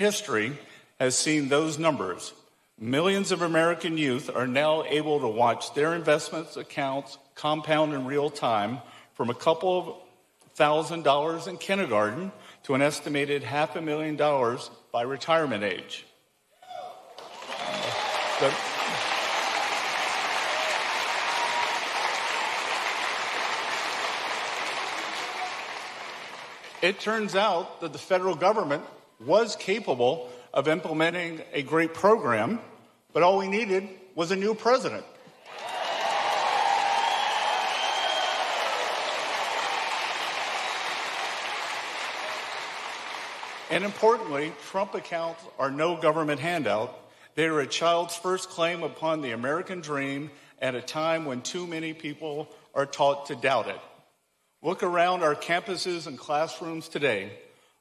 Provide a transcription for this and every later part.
history has seen those numbers. Millions of American youth are now able to watch their investments accounts compound in real time from a couple of $1,000 in kindergarten to an estimated $500,000 by retirement age. It turns out that the federal government was capable of implementing a great program, but all we needed was a new president. And importantly, Trump accounts are no government handout. They are a child's first claim upon the American dream at a time when too many people are taught to doubt it. Look around our campuses and classrooms today.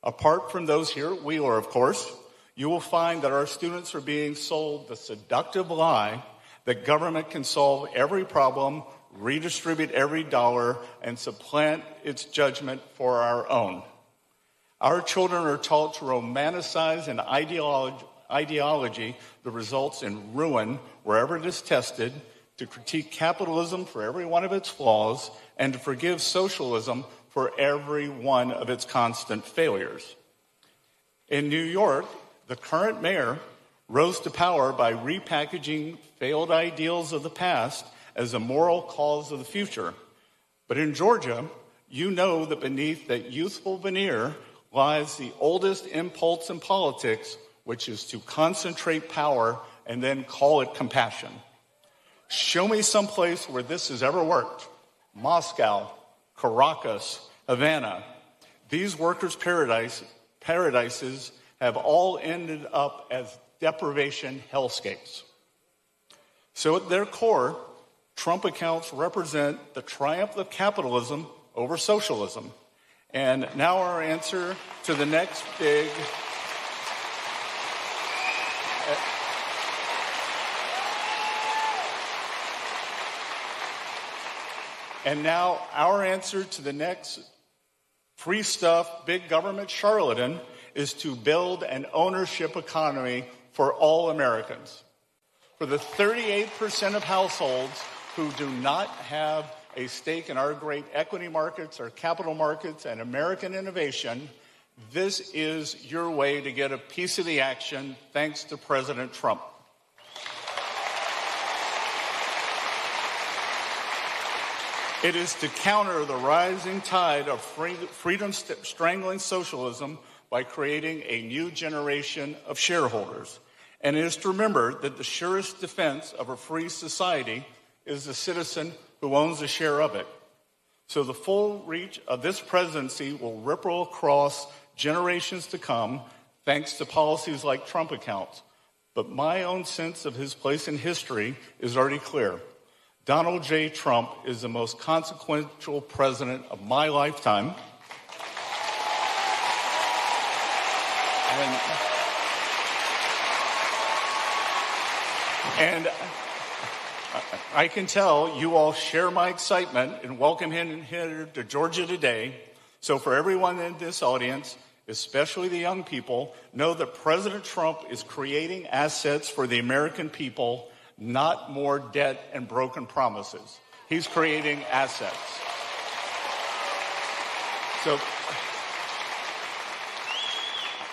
Apart from those here at Wheeler, of course, you will find that our students are being sold the seductive lie that government can solve every problem, redistribute every dollar, and supplant its judgment for our own. Our children are taught to romanticize an ideology that results in ruin wherever it is tested, to critique capitalism for every one of its flaws, and to forgive socialism for every one of its constant failures. In New York, the current mayor rose to power by repackaging failed ideals of the past as a moral cause of the future. But in Georgia, you know that beneath that youthful veneer lies the oldest impulse in politics, which is to concentrate power and then call it compassion. Show me some place where this has ever worked. Moscow, Caracas, Havana. These workers' paradises have all ended up as deprivation hellscapes. So at their core, Trump accounts represent the triumph of capitalism over socialism. And now our answer to the next big... And now our answer to the next free stuff, big government charlatan is to build an ownership economy for all Americans. For the 38% of households who do not have a stake in our great equity markets, our capital markets, and American innovation, this is your way to get a piece of the action thanks to President Trump. It is to counter the rising tide of freedom strangling socialism by creating a new generation of shareholders. And it is to remember that the surest defense of a free society is the citizen who owns a share of it. So the full reach of this presidency will ripple across generations to come, thanks to policies like Trump accounts. But my own sense of his place in history is already clear. Donald J. Trump is the most consequential president of my lifetime. And I can tell you all share my excitement and welcome him here to Georgia today. So for everyone in this audience, especially the young people, know that President Trump is creating assets for the American people, not more debt and broken promises. He's creating assets. So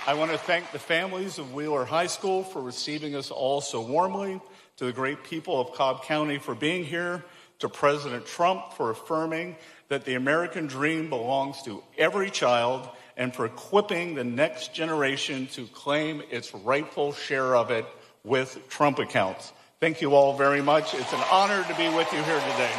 I want to thank the families of Wheeler High School for receiving us all so warmly, to the great people of Cobb County for being here, to President Trump for affirming that the American dream belongs to every child, and for equipping the next generation to claim its rightful share of it with Trump accounts. Thank you all very much. It's an honor to be with you here today.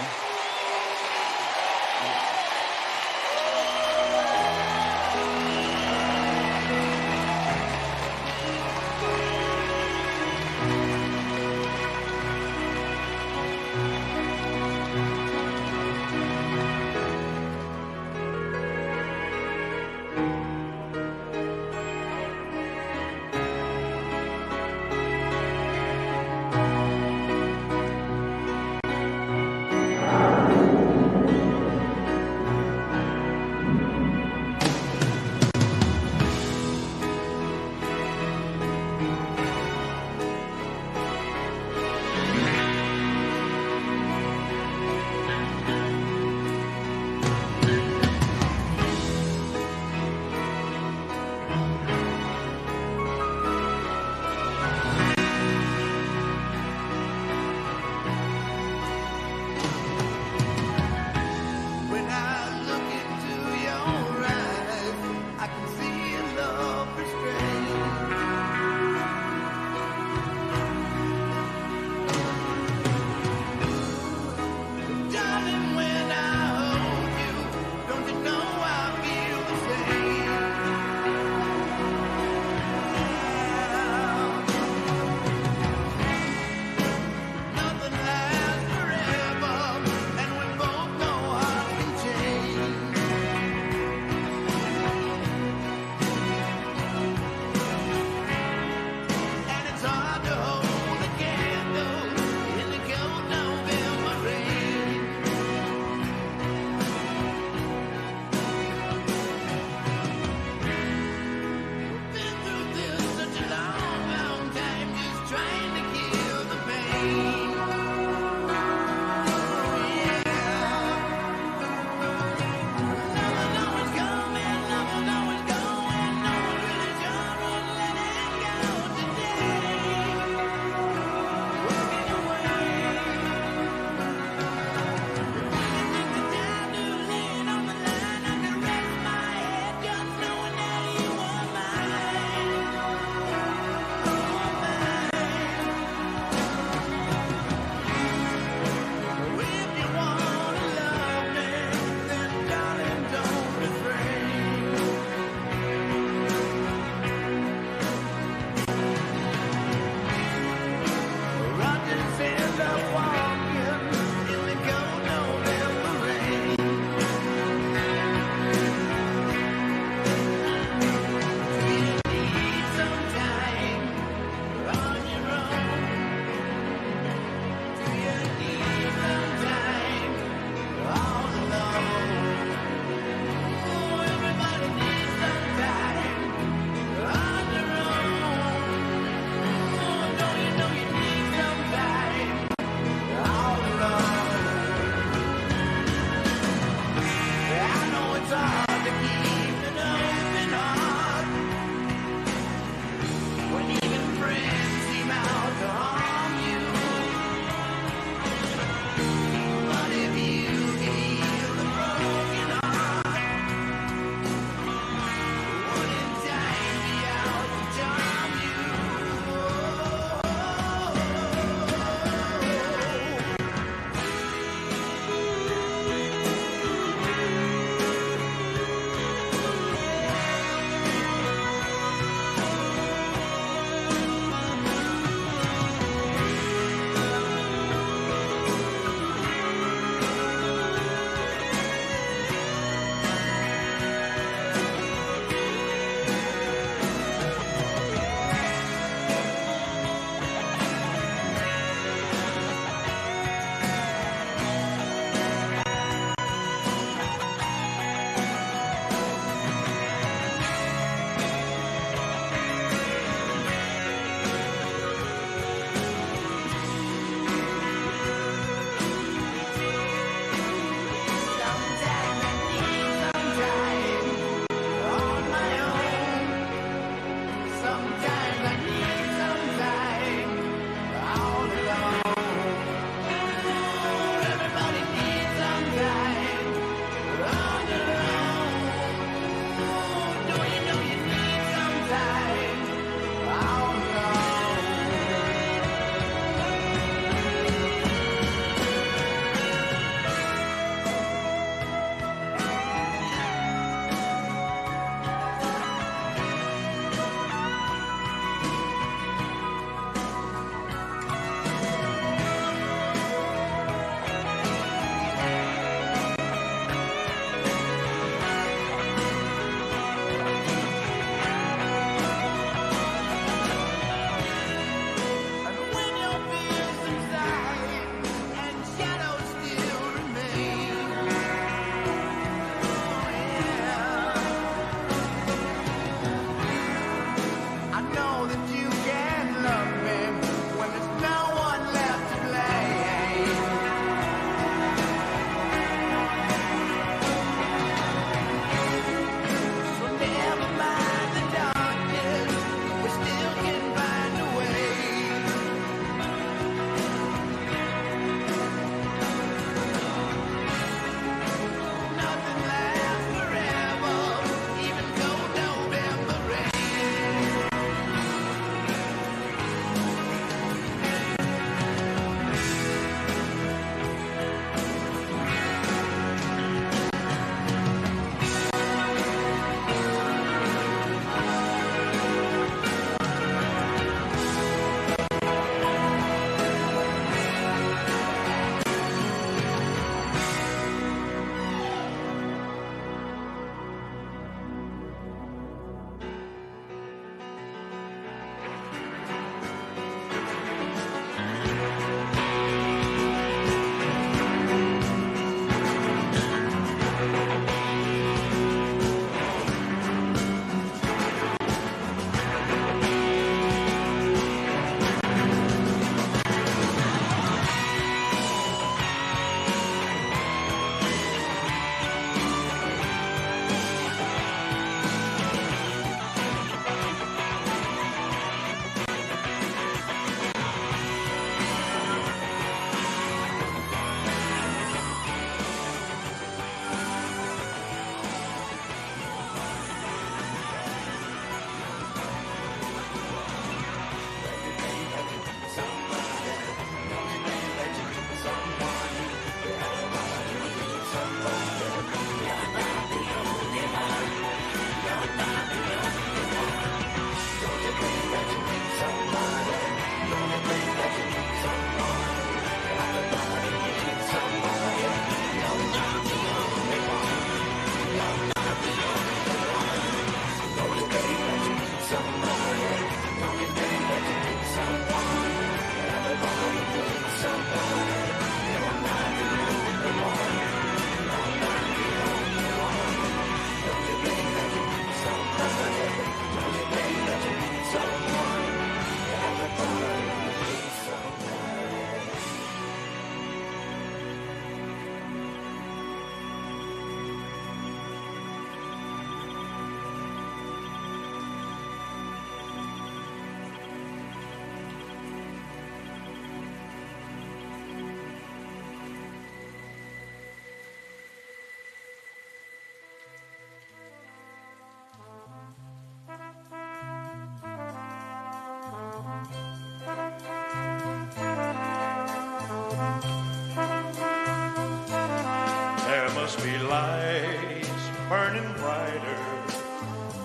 must be lights burning brighter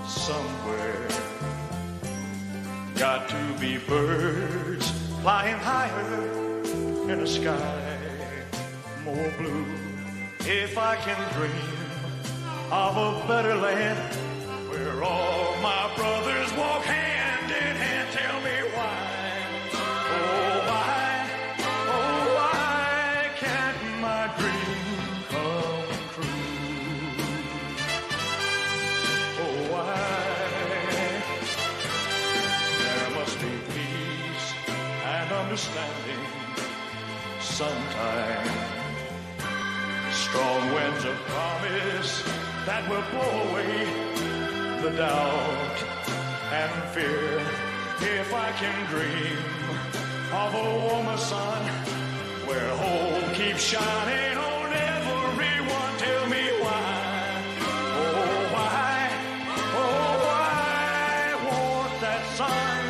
somewhere. Got to be birds flying higher in a sky more blue. If I can dream of a better land where all my brothers walk hand in hand, tell me why, oh why can't my dream come true? Oh why? There must be peace and understanding sometime. Strong winds of promise that will blow away the doubt and fear. If I can dream of a warmer sun where hope keeps shining on everyone, tell me why, oh why won't that sun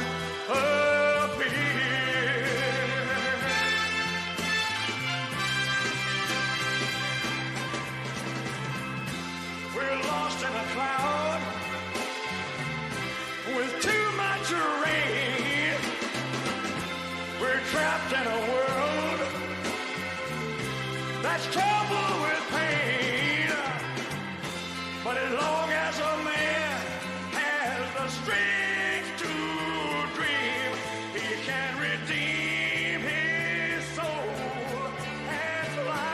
appear? We're lost in a cloud with too much rain. We're trapped in a world that's troubled with pain. But as long as a man has the strength to dream, he can redeem his soul and fly.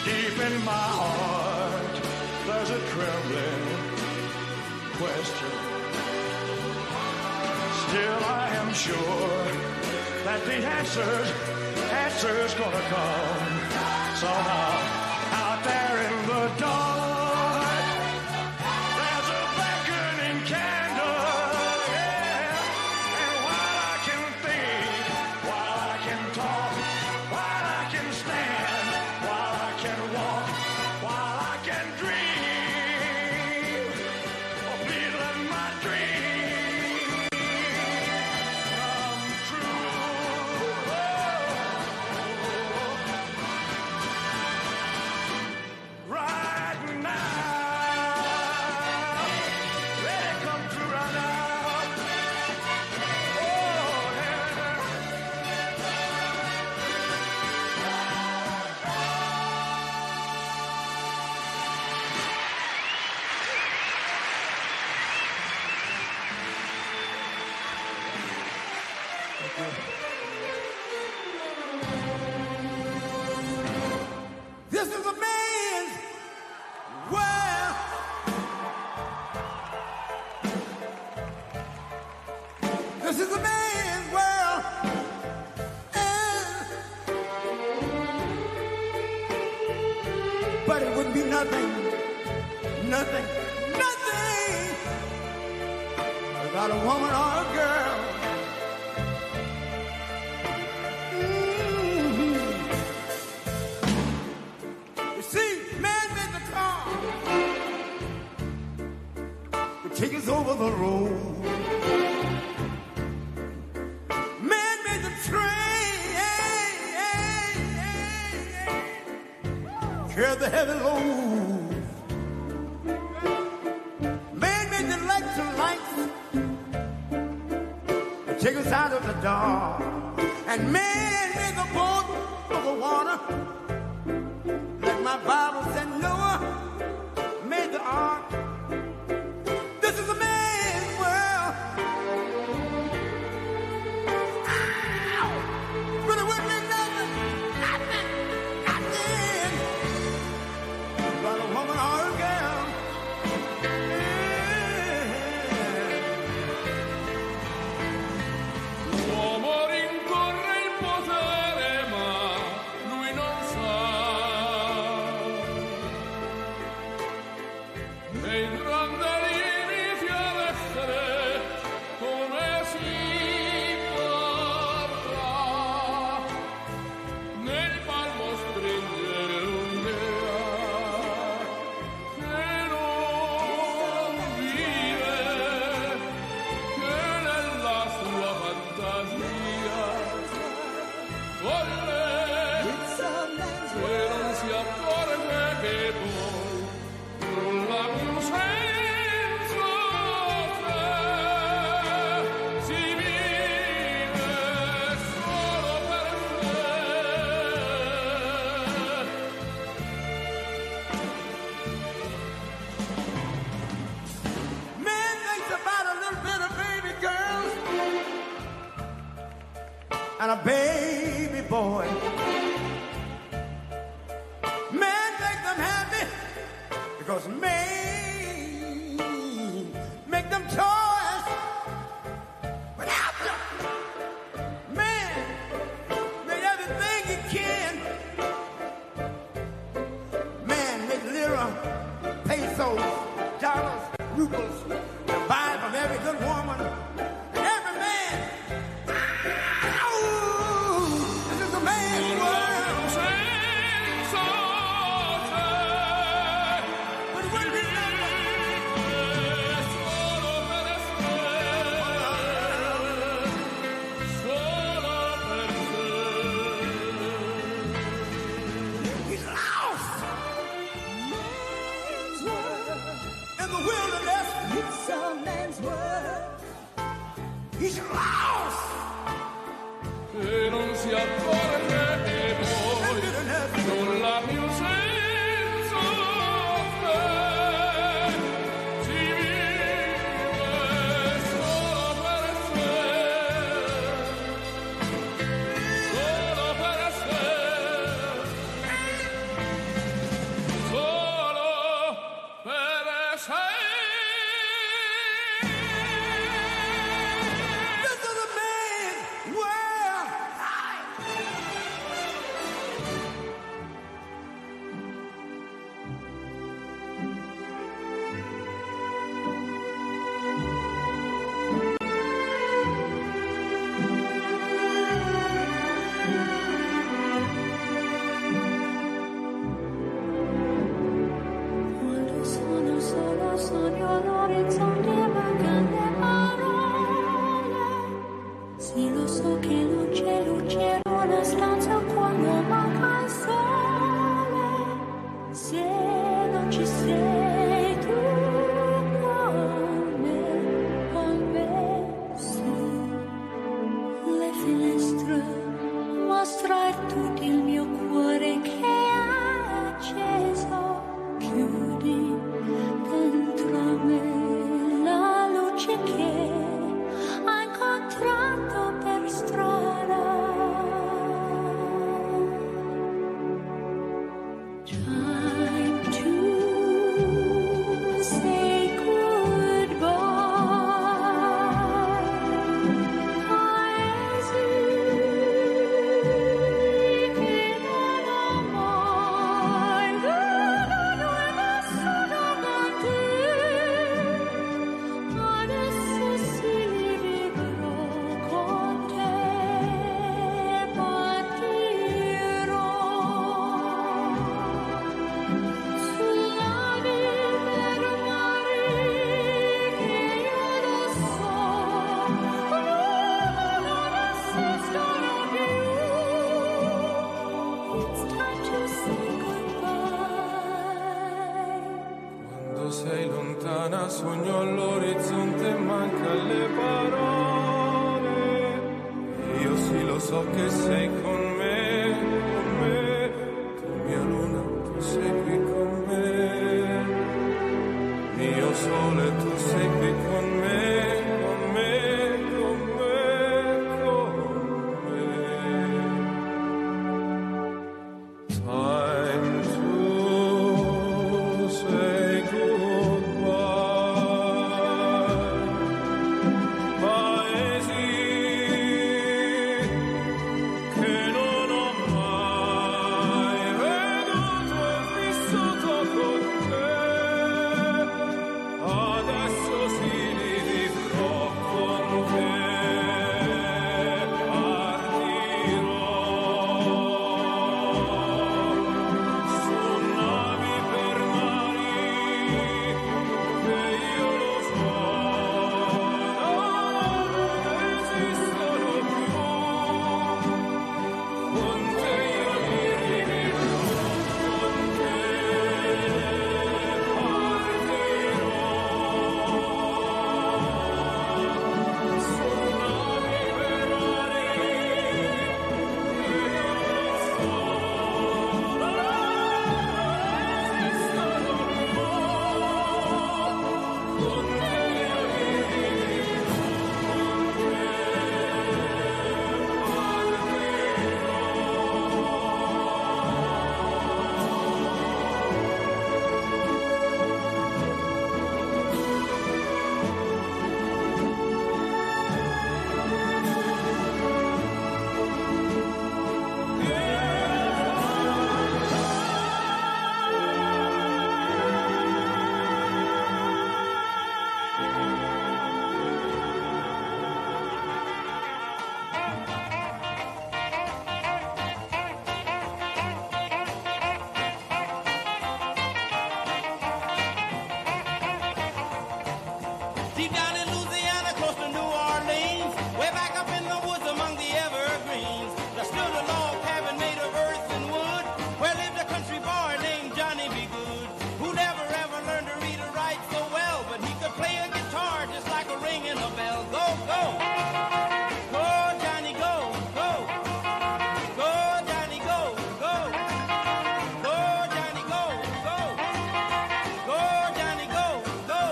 Deep in my heart, there's a trembling question. Still, I am sure that the answer's gonna come somehow. Out there in the dark, there's a beckoning candle, yeah. And while I can think, while I can talk, while I can stand, while I can walk, while I can dream, oh, please let my dream come true. Right now, let it come true right now. Oh, yeah. This is a man's world. This is a man's world. But it would be nothing without a woman or a girl. You see, man made the car to take us over the road. Man made the train, carry the heavy load. Man made the electric lights to take us out of the dark. And man made the boat for the water. Like my Bible said, Noah made the ark. This is a man's world. Ow! But it wouldn't be nothing but a woman or a girl. L'uomo rincorre il potere, ma lui non sa. Nei grandi limiti ad essere come si potrà. Nel palmo stringere un'idea che non vive, che nella sua fantasia rain. Make them toys without them. Man, make everything he can. Man, make lira, pesos, dollars, rubles, to buy from every good woman and every man. This is a man's world. But when we he's lost in the wilderness. It's a man's world. He's lost e non si accorge che in poi wilderness. non l'ha più senso te. Si vive solo per sé, solo per sé, solo per sé. This is a man's world. Quando sono solo sogno all'orizzonte mancano le parole. Sì, lo so che non c'è luce in una stanza quando manca il sole. Se non ci sei tu con me sì. Le finestre mostra tutto il mio cuore che è acceso. Chiudi dentro me la luce che ha incontrato per strada. Time to say goodbye. Paesi che non ho mai veduto e nessuno con te. Adesso sì vivrò con te, partirò sulla via per mare che io lo so, non esistono più. It's time to say goodbye. Quando sei lontana sogno all'orizzonte manca le parole. Io sì lo so che sei con me, tu mia luna, tu sei qui con me. Mio sole, tu sei qui con me, con me, con me, con me. Time to say goodbye. Paesi che non ho mai veduto e vissuto con te. Adesso si Deep down in Louisiana, close to New Orleans, way back up in the woods among the evergreens, there stood a log cabin made of earth and wood, where lived a country boy named Johnny B. Good, who never ever learned to read or write so well, but he could play a guitar just like a ringing a bell. Go, go! Go, Johnny, go, go! Go, Johnny, go, go! Go, Johnny, go, go! Go, Johnny, go, go!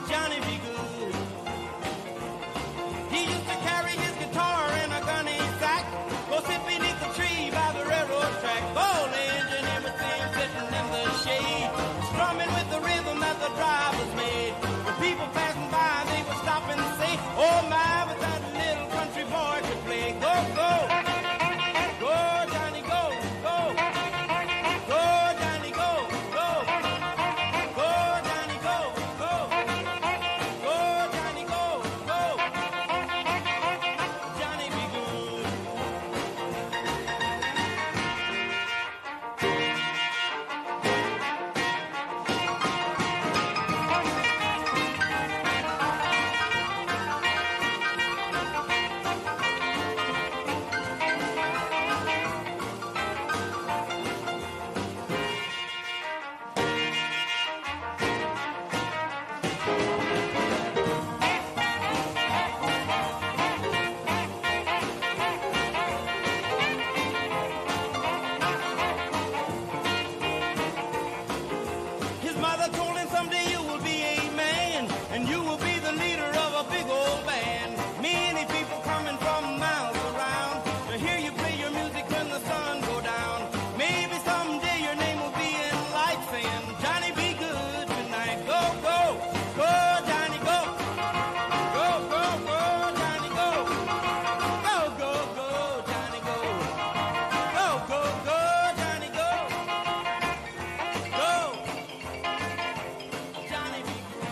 Johnny be good. He used to carry his guitar in a gunny sack, go sit beneath the tree by the railroad track. Gold engine, everything sitting in the shade, strumming with the rhythm that the drivers made. When people passing by, they would stop and say, oh my, but that little country boy could play. Go, go! Go, Johnny, go, go! Go, Johnny, go, go! Go, Johnny, go, go! Go, Johnny, go, go! Johnny be good. His mother told him someday you will be a man, and you will be the leader of a big old band. Many people coming from miles around to hear you play your music when the sun go down. Maybe someday your name will be in lights saying, Johnny be good tonight. Go, go, go, Johnny, go. Go, go, go, Johnny, go. Go, go, go, Johnny, go. Go, go, go, Johnny, go. Go. Johnny be good.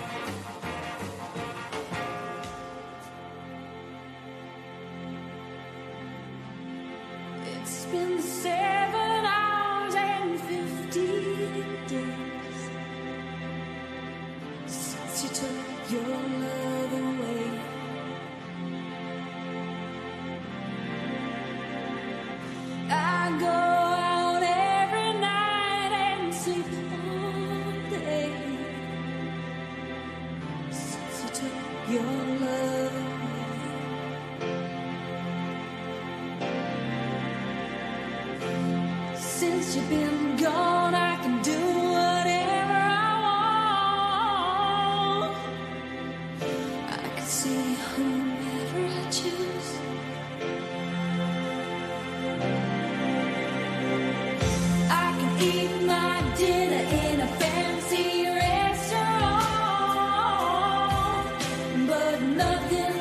It's been 7 hours and 15 days since you took your love away. I go out every night and sleep all day since you took your love away. Since you've been gone, I can do whatever I want. I can see whomever I choose. I can eat my dinner in a fancy restaurant, but nothing,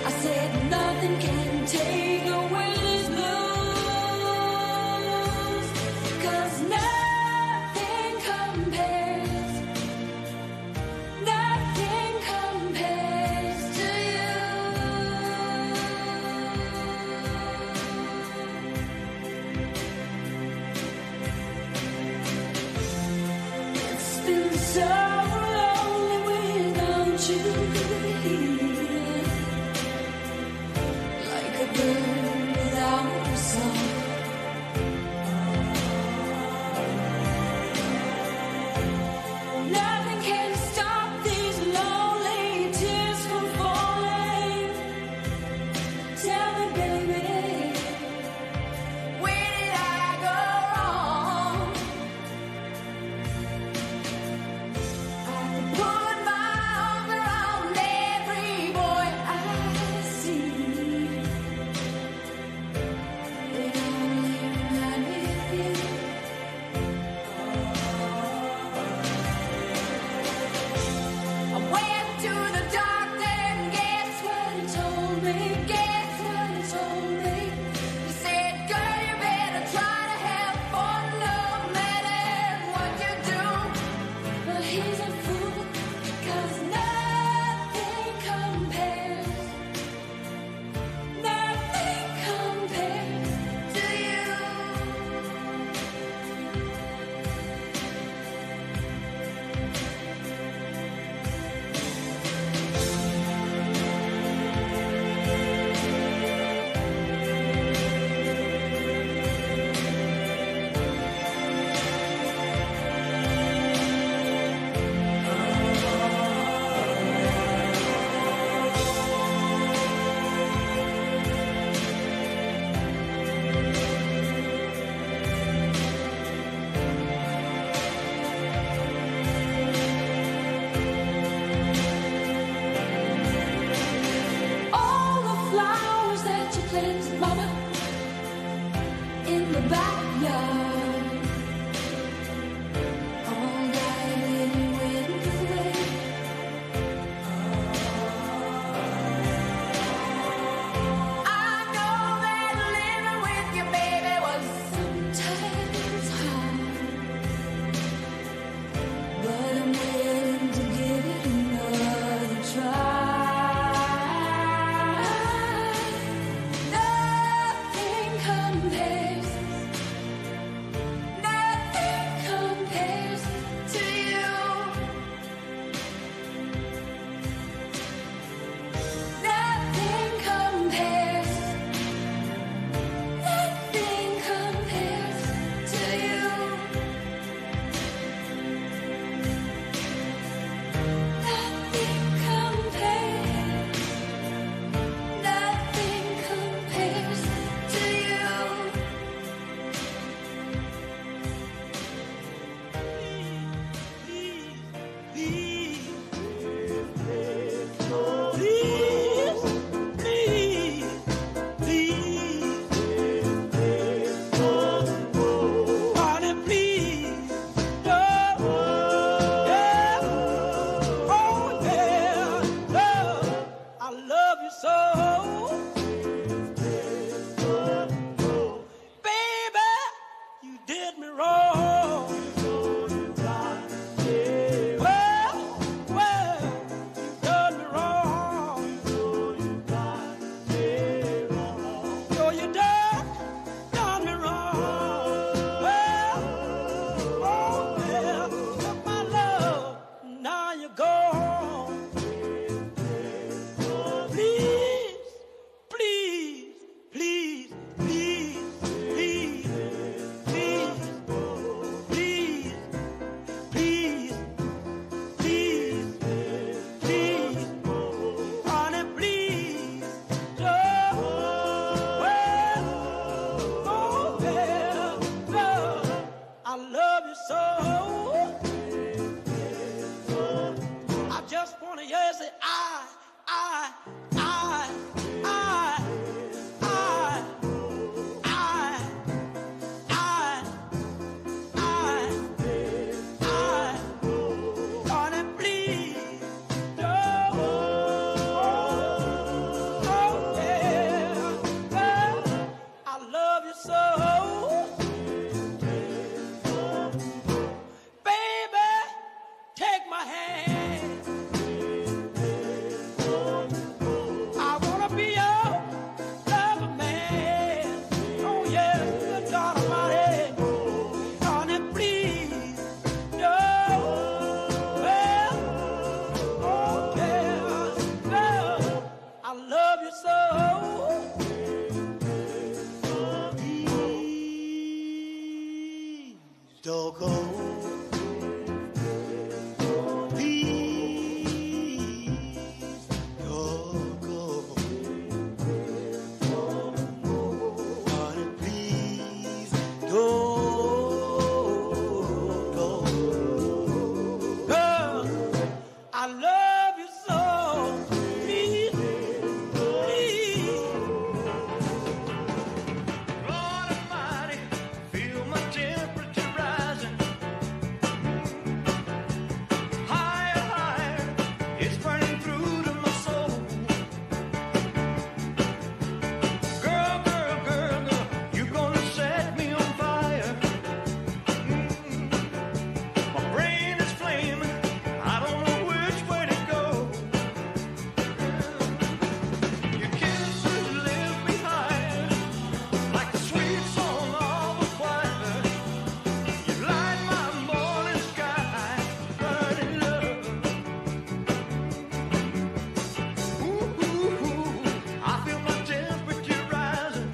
I said nothing can take away this blues. 'Cause nothing compares, nothing compares to you. It's been so lonely without you here, like a bird without a song. Nothing can stop these lonely tears from falling. Tell me, baby, where did I go wrong? I could put my arms around just want to hear you say, I. Darling, please, don't. Oh, yeah. I love you so. Baby, take my hand. I wanna be your lover man. Oh yes, good God Almighty. Darling, please, no. Well, oh yeah, well, I love you so. Please don't go. I love you so. Please, please. Lord Almighty, feel my temperature rising. Higher, higher, it's burning through to my soul. Girl, girl, girl, girl, you're gonna set me on fire. My brain is flaming, I don't know which way to go. Your kisses live behind, like the sweet song of a choir. You light my morning sky, burning love. Ooh, ooh, ooh, I feel my temperature rising.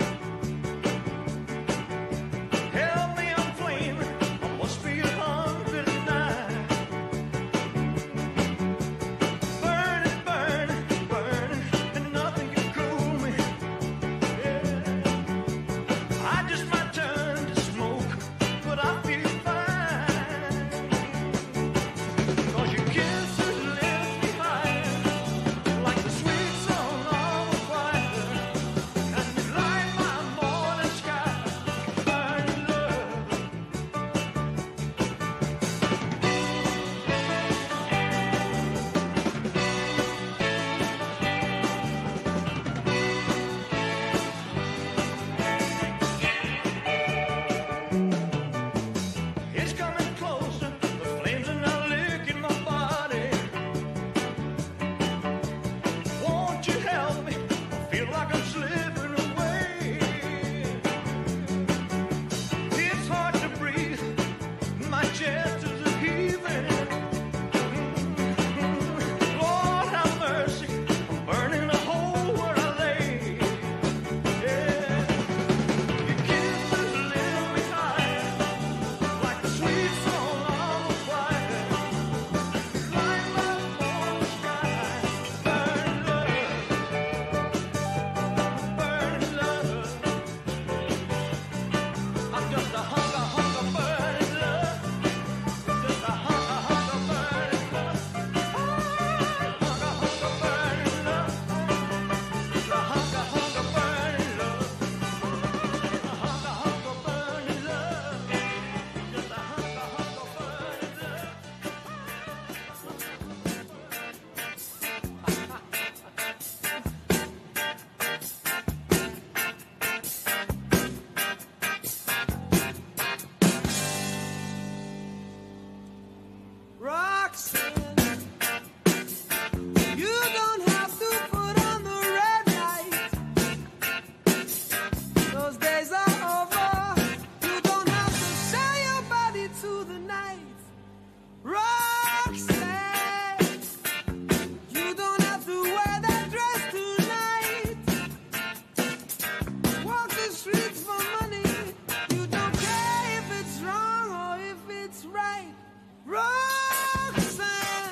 Help me, I'm flaming, I must be 109. Burning, burning, burning, and nothing can cool me. Yeah. I just might turn to smoke, but I feel fine. 'Cause your kisses live behind, like the sweet song of a choir. And you light my morning sky, burning love. It's coming closer, the flames are now licking my body. Won't you help me? I feel like I'm slipping away. It's hard to breathe, my chest is heaving. Lord have mercy, I'm burning a hole where I lay. Yeah. Your kisses live behind, like the sweet song of a choir. Light my morning sky, burning love, burning love. I'm just a hunk of burning love, just a hunk of burning love, hunk of burning love, just a hunk of burning love, a hunk of burning love, just a hunk of burning love. Roxanne, you don't have to put on the red light. Those days are over. You don't have to sell your body to the night. Roxanne, you don't have to wear that dress tonight. Walk the streets for money. You don't care if it's wrong or if it's right. Roxanne.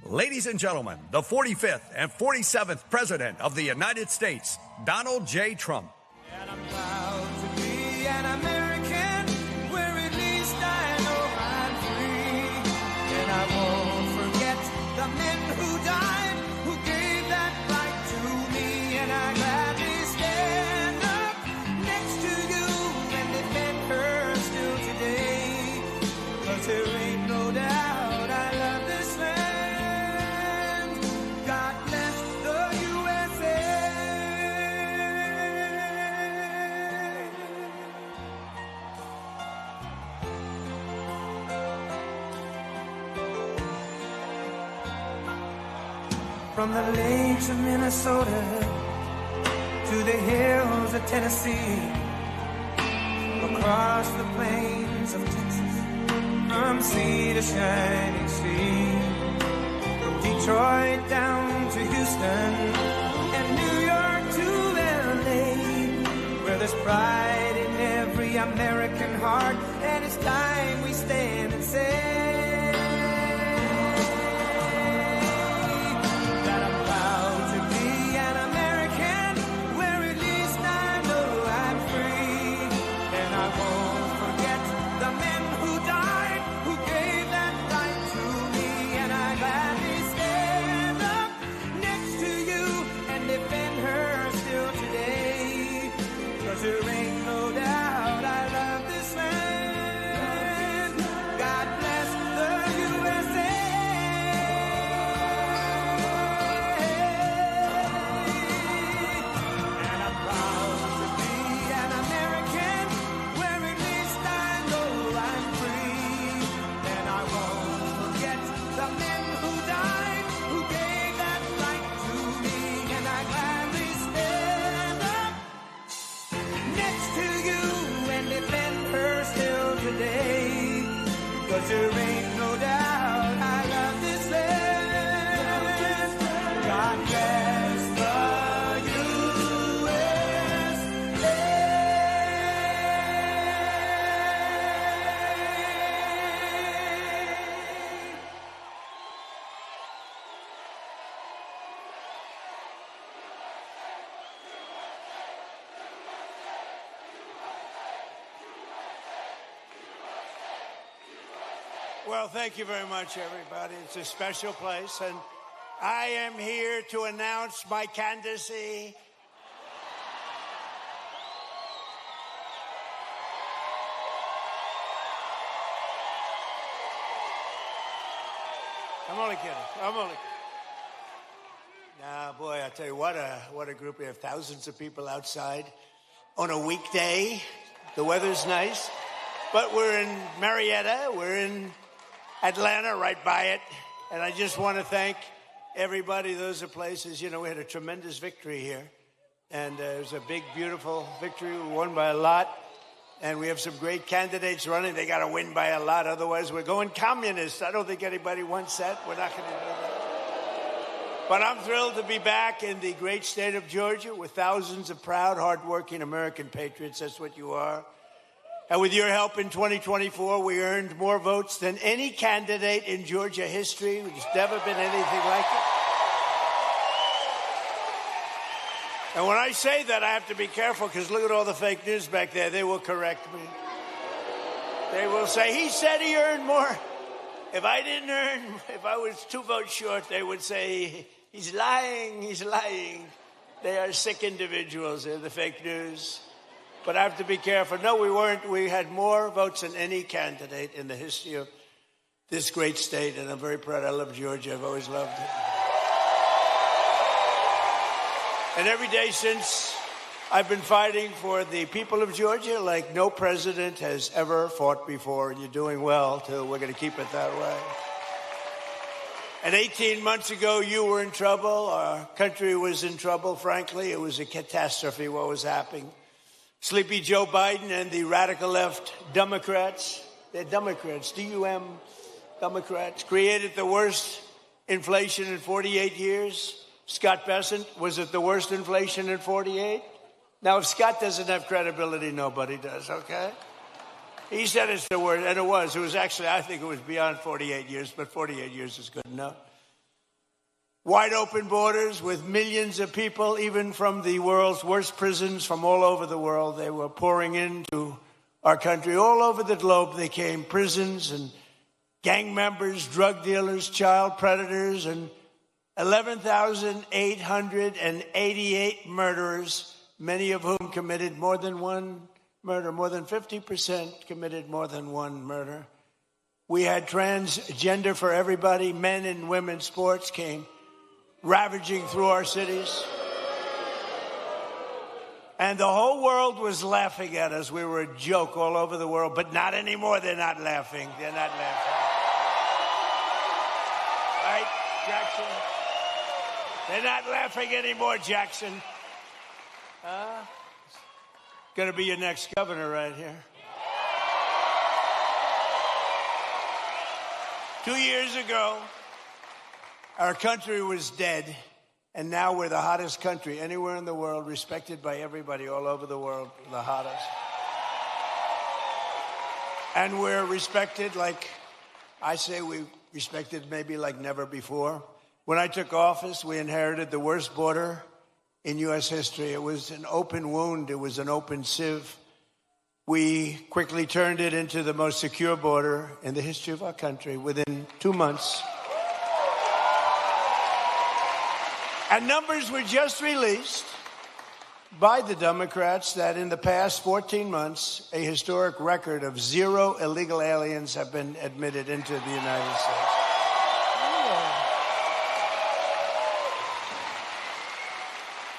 Ladies and gentlemen, the 45th and 47th President of the United States, Donald J. Trump. And I'm proud to be an American, where at least I know I'm free. And I won't forget the men who died, who gave that right to me. And I gladly stand up next to you and defend her still today. 'Cause there ain't no doubt I love this land. God bless the USA. From the lakes of Minnesota to the hills of Tennessee, across the plains of Texas, from sea to shining sea, from Detroit down to Houston and New York to LA, where there's pride in every American heart, and it's time we stand and say that I'm proud to be an American, where at least I know I'm free. And I won't forget the men who died, who gave that right to me. And I gladly stand up next to you and defend her still today. 'Cause there ain't no doubt I love this land. God bless the USA. And I'm proud to be an American, where at least I know I'm free. And I won't forget the men who died, who gave that right to me. And I gladly stand up next to you and defend her still today. 'Cause there ain't no doubt I love this land. God bless the USA. Well, thank you very much, everybody. It's a special place, and I am here to announce my candidacy. I'm only kidding. Nah, boy, I tell you what a group. We have thousands of people outside on a weekday. The weather's nice, but we're in Marietta. We're in Atlanta, right by it. And I just want to thank everybody. Those are places, we had a tremendous victory here. And it was a big, beautiful victory. We won by a lot. And we have some great candidates running. They got to win by a lot. Otherwise, we're going communist. I don't think anybody wants that. We're not going to do that. But I'm thrilled to be back in the great state of Georgia with thousands of proud, hardworking American patriots. That's what you are. And with your help in 2024, we earned more votes than any candidate in Georgia history. There's never been anything like it. And when I say that, I have to be careful, because look at all the fake news back there. They will correct me. They will say, he said he earned more. If I was 2 votes short, they would say, he's lying. They are sick individuals. They're the fake news. But I have to be careful. No, we weren't. We had more votes than any candidate in the history of this great state, and I'm very proud. I love Georgia. I've always loved it. And every day since, I've been fighting for the people of Georgia like no president has ever fought before, and you're doing well, too. We're going to keep it that way. And 18 months ago, you were in trouble. Our country was in trouble, frankly. It was a catastrophe what was happening. Sleepy Joe Biden and the radical left Democrats, they're Democrats, D-U-M, Democrats, created the worst inflation in 48 years. Scott Bessent, was it the worst inflation in 48? Now, if Scott doesn't have credibility, nobody does, okay? He said it's the worst, and it was. It was actually, I think it was beyond 48 years, but 48 years is good enough. wide open borders with millions of people, even from the world's worst prisons from all over the world. They were pouring into our country. All over the globe they came, prisons and gang members, drug dealers, child predators, and 11,888 murderers, many of whom committed more than one murder. More than 50% committed more than one murder. We had transgender for everybody. Men and women's sports came ravaging through our cities. And the whole world was laughing at us. We were a joke all over the world, but not anymore. They're not laughing. They're not laughing. Right, Jackson? They're not laughing anymore, Jackson. Gonna be your next governor right here. 2 years ago, our country was dead, and now we're the hottest country anywhere in the world, respected by everybody all over the world, the hottest. And we're respected like, I say we respected maybe like never before. When I took office, we inherited the worst border in U.S. history. It was an open wound. It was an open sieve. We quickly turned it into the most secure border in the history of our country within 2 months. And numbers were just released by the Democrats that in the past 14 months, a historic record of 0 illegal aliens have been admitted into the United States.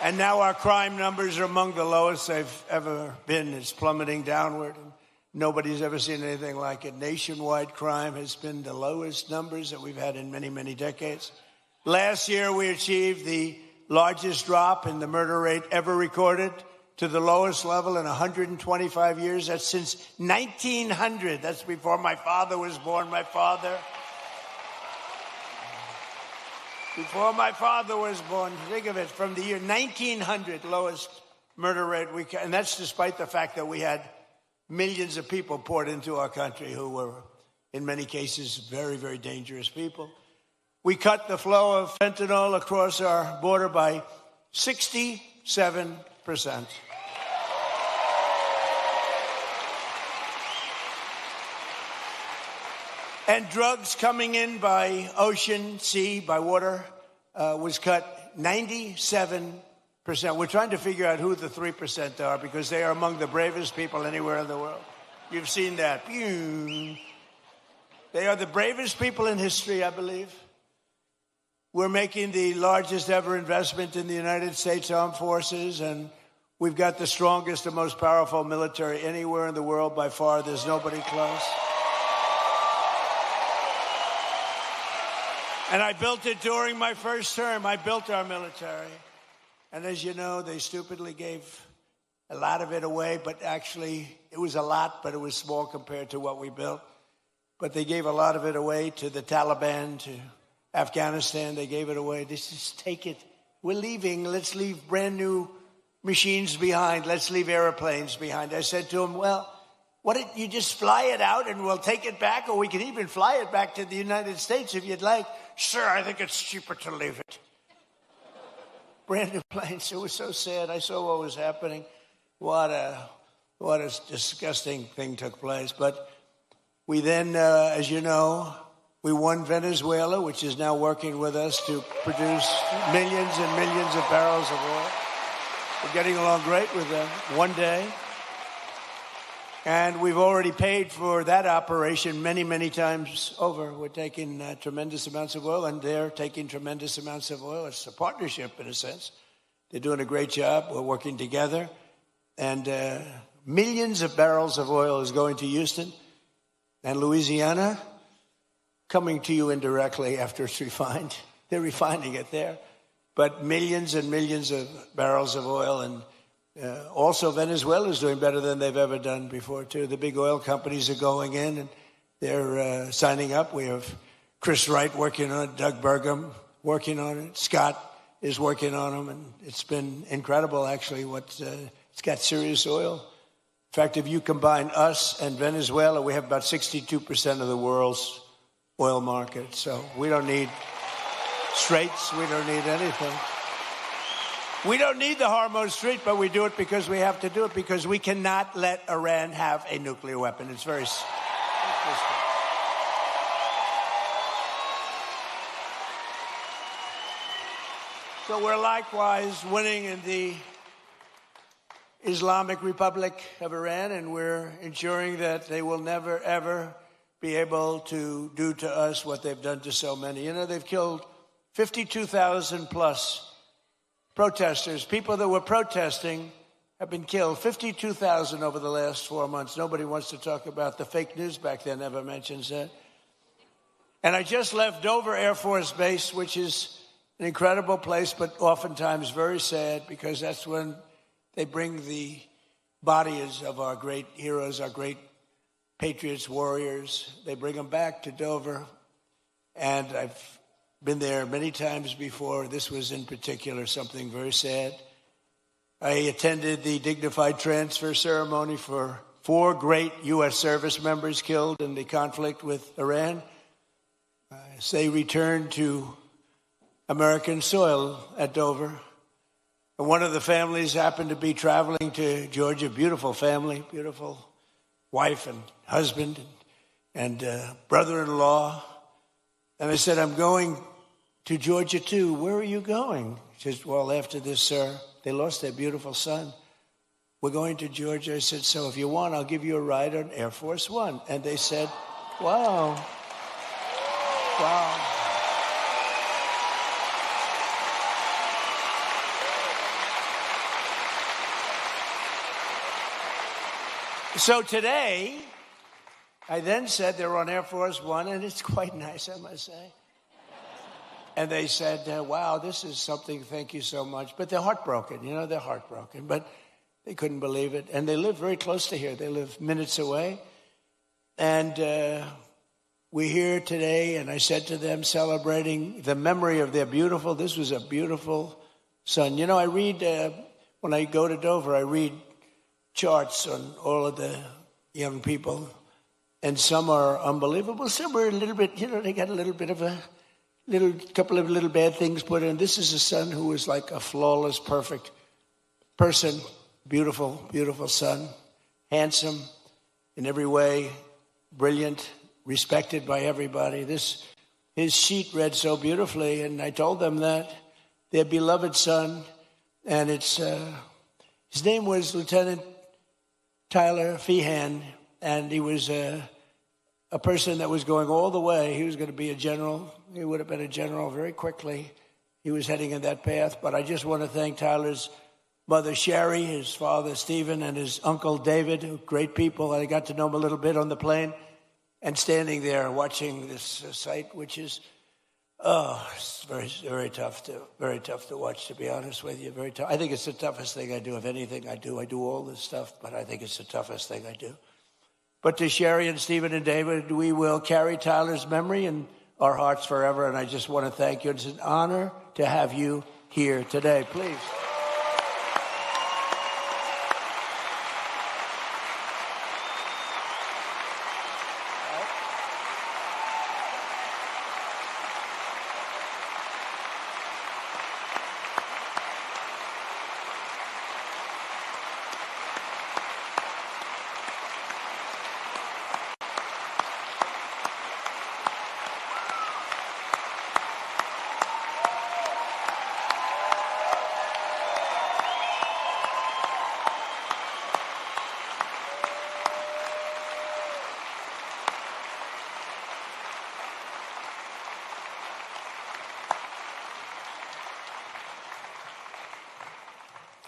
And now our crime numbers are among the lowest they've ever been. It's plummeting downward. And nobody's ever seen anything like it. Nationwide crime has been the lowest numbers that we've had in many, many decades. Last year, we achieved the largest drop in the murder rate ever recorded to the lowest level in 125 years. That's since 1900. That's before my father was born. Before my father was born, think of it, from the year 1900, lowest murder rate and that's despite the fact that we had millions of people poured into our country who were, in many cases, very, very dangerous people. We cut the flow of fentanyl across our border by 67%. And drugs coming in by ocean, sea, by water was cut 97%. We're trying to figure out who the 3% are because they are among the bravest people anywhere in the world. You've seen that. They are the bravest people in history, I believe. We're making the largest ever investment in the United States Armed Forces, and we've got the strongest and most powerful military anywhere in the world by far. There's nobody close. And I built it during my first term. I built our military. And as you know, they stupidly gave a lot of it away, but actually it was a lot, but it was small compared to what we built. But they gave a lot of it away to the Taliban, to Afghanistan. They gave it away. They just take it. We're leaving. Let's leave brand new machines behind. Let's leave airplanes behind. I said to him, well, what did you just fly it out and we'll take it back, or we can even fly it back to the United States if you'd like. Sir, I think it's cheaper to leave it. Brand new planes. It was so sad. I saw what was happening. What a disgusting thing took place. But we then, as you know, we won Venezuela, which is now working with us to produce millions and millions of barrels of oil. We're getting along great with them. One day. And we've already paid for that operation many, many times over. We're taking tremendous amounts of oil, and they're taking tremendous amounts of oil. It's a partnership, in a sense. They're doing a great job. We're working together. And millions of barrels of oil is going to Houston and Louisiana, coming to you indirectly after it's refined. They're refining it there. But millions and millions of barrels of oil. And also, Venezuela is doing better than they've ever done before, too. The big oil companies are going in, and they're signing up. We have Chris Wright working on it, Doug Burgum working on it, Scott is working on them, and it's been incredible, actually. It's got serious oil. In fact, if you combine us and Venezuela, we have about 62% of the world's oil market. So we don't need straits. We don't need anything. We don't need the Hormuz Strait, but we do it because we have to do it, because we cannot let Iran have a nuclear weapon. It's very simple. So we're likewise winning in the Islamic Republic of Iran, and we're ensuring that they will never, ever be able to do to us what they've done to so many. You know, they've killed 52,000 plus protesters. People that were protesting have been killed. 52,000 over the last 4 months. Nobody wants to talk about the fake news back then, never mentions that. And I just left Dover Air Force Base, which is an incredible place, but oftentimes very sad, because that's when they bring the bodies of our great heroes, our great patriots, warriors. They bring them back to Dover. And I've been there many times before. This was in particular something very sad. I attended the dignified transfer ceremony for 4 great U.S. service members killed in the conflict with Iran. As they returned to American soil at Dover. And one of the families happened to be traveling to Georgia. Beautiful family, beautiful wife and husband and brother-in-law. And I said, I'm going to Georgia too. Where are you going? She says, well, after this, sir, they lost their beautiful son. We're going to Georgia. I said, so if you want, I'll give you a ride on Air Force One. And they said, wow. Wow. So today, I then said they're on Air Force One, and it's quite nice, I must say. And they said, wow, this is something, thank you so much. But they're heartbroken, you know, they're heartbroken. But they couldn't believe it. And they live very close to here. They live minutes away. And we're here today, and I said to them, celebrating the memory of their beautiful, this was a beautiful son. You know, I read, when I go to Dover, I read charts on all of the young people, and some are unbelievable. Some are a little bit, you know, they got a little bit of a couple of little bad things put in. This is a son who is like a flawless, perfect person. Beautiful, beautiful son. Handsome in every way. Brilliant. Respected by everybody. His sheet read so beautifully, and I told them that their beloved son, and it's his name was Lieutenant Tyler Feehan, and he was a person that was going all the way. He was going to be a general. He would have been a general very quickly. He was heading in that path. But I just want to thank Tyler's mother, Sherry, his father, Stephen, and his uncle, David, great people. I got to know them a little bit on the plane. And standing there watching this sight, which is, it's very, very tough to watch, to be honest with you. Very tough. I think it's the toughest thing I do. Of anything I do all this stuff, but I think it's the toughest thing I do. But to Sherry and Stephen and David, we will carry Tyler's memory in our hearts forever. And I just want to thank you. It's an honor to have you here today. Please.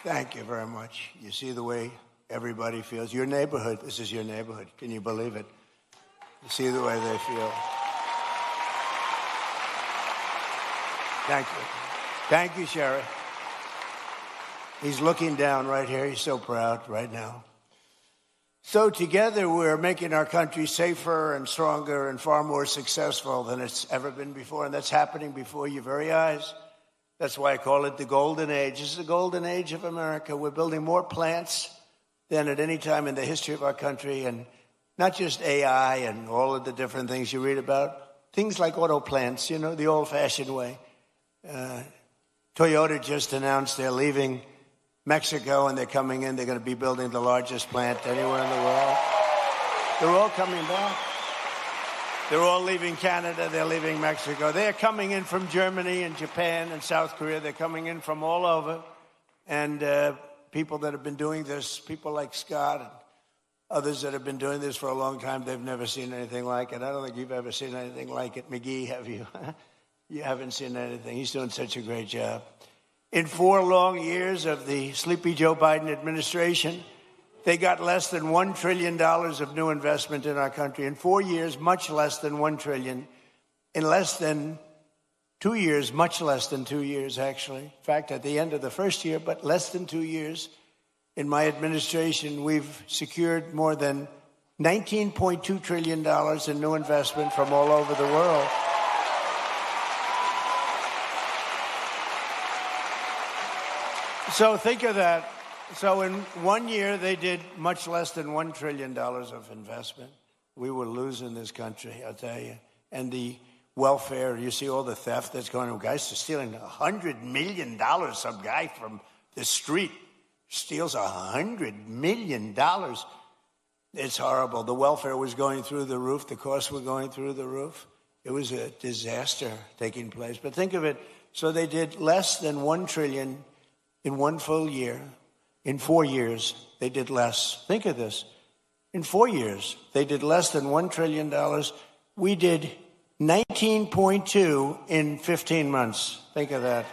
Thank you very much. You see the way everybody feels. Your neighborhood, this is your neighborhood. Can you believe it? You see the way they feel. Thank you. Thank you, Sherry. He's looking down right here. He's so proud right now. So together we're making our country safer and stronger and far more successful than it's ever been before. And that's happening before your very eyes. That's why I call it the golden age. This is the golden age of America. We're building more plants than at any time in the history of our country. And not just AI and all of the different things you read about. Things like auto plants, you know, the old-fashioned way. Toyota just announced they're leaving Mexico and they're coming in. They're going to be building the largest plant anywhere in the world. They're all coming back. They're all leaving Canada. They're leaving Mexico. They're coming in from Germany and Japan and South Korea. They're coming in from all over. And people that have been doing this, people like Scott and others that have been doing this for a long time, they've never seen anything like it. I don't think you've ever seen anything like it. McGee, have you? You haven't seen anything. He's doing such a great job. In 4 long years of the sleepy Joe Biden administration, they got less than $1 trillion of new investment in our country. In 4 years, much less than $1 trillion. In less than 2 years, much less than 2 years, actually. In fact, at the end of the first year, but less than 2 years, in my administration, we've secured more than $19.2 trillion in new investment from all over the world. So think of that. So in 1 year, they did much less than $1 trillion of investment. We were losing this country, I'll tell you. And the welfare, you see all the theft that's going on. Guys are stealing $100 million. Some guy from the street steals $100 million. It's horrible. The welfare was going through the roof. The costs were going through the roof. It was a disaster taking place. But think of it. So they did less than $1 trillion in 1 full year. In 4 years, they did less. Think of this. In 4 years, they did less than $1 trillion. We did 19.2 in 15 months. Think of that.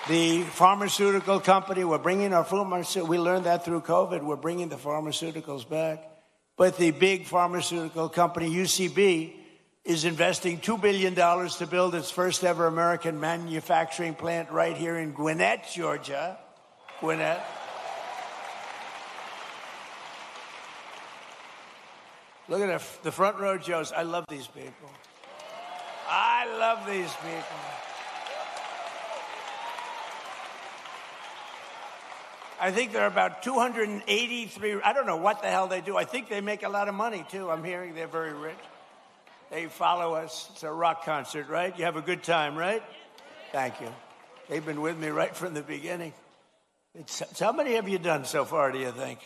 The pharmaceutical company, we're bringing our pharmaceuticals, we learned that through COVID, we're bringing the pharmaceuticals back. But the big pharmaceutical company, UCB, is investing $2 billion to build its first ever American manufacturing plant right here in Gwinnett, Georgia. Gwinnett. Look at the front row Joes. I love these people. I love these people. I think there are about 283. I don't know what the hell they do. I think they make a lot of money, too. I'm hearing they're very rich. They follow us. It's a rock concert, right? You have a good time, right? Thank you. They've been with me right from the beginning. So how many have you done so far, do you think?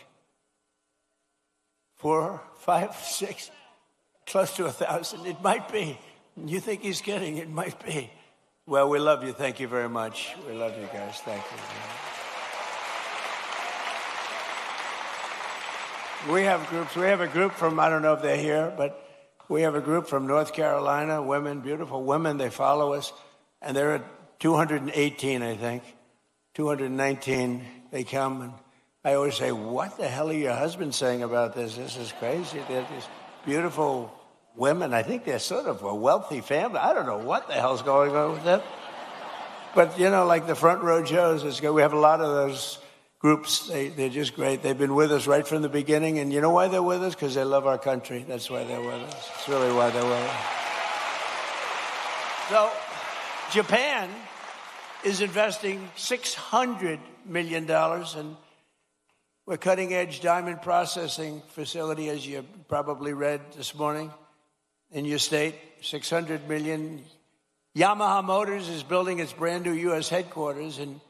4, 5, 6, close to 1,000. It might be. You think he's kidding? It might be. Well, we love you. Thank you very much. We love you guys. Thank you. We have groups. We have a group from, I don't know if they're here, but we have a group from North Carolina, women, beautiful women. They follow us. And they're at 218, I think. 219. They come. And I always say, what the hell are your husbands saying about this? This is crazy. They're these beautiful women. I think they're sort of a wealthy family. I don't know what the hell's going on with them. But, you know, like the front row Joes, it's good. We have a lot of those groups. They're just great. They've been with us right from the beginning. And you know why they're with us? Because they love our country. That's why they're with us. It's really why they're with us. So Japan is investing $600 million in a cutting-edge diamond processing facility, as you probably read this morning in your state. $600 million. Yamaha Motors is building its brand new U.S. headquarters in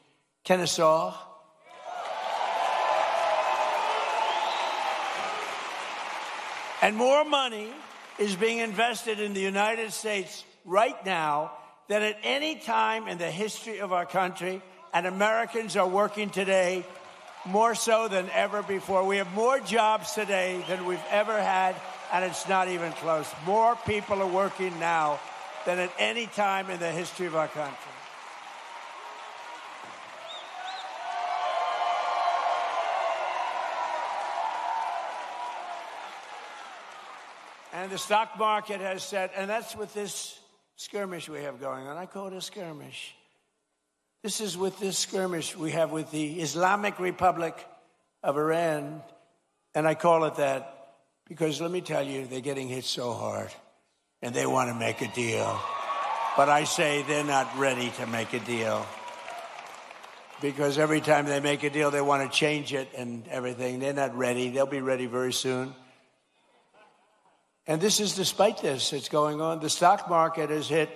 Kennesaw. And more money is being invested in the United States right now than at any time in the history of our country. And Americans are working today more so than ever before. We have more jobs today than we've ever had, and it's not even close. More people are working now than at any time in the history of our country. And the stock market has said, and that's with this skirmish we have going on. I call it a skirmish. This is with this skirmish we have with the Islamic Republic of Iran. And I call it that because, let me tell you, they're getting hit so hard. And they want to make a deal. But I say they're not ready to make a deal. Because every time they make a deal, they want to change it and everything. They're not ready. They'll be ready very soon. And this is despite this. It's going on. The stock market has hit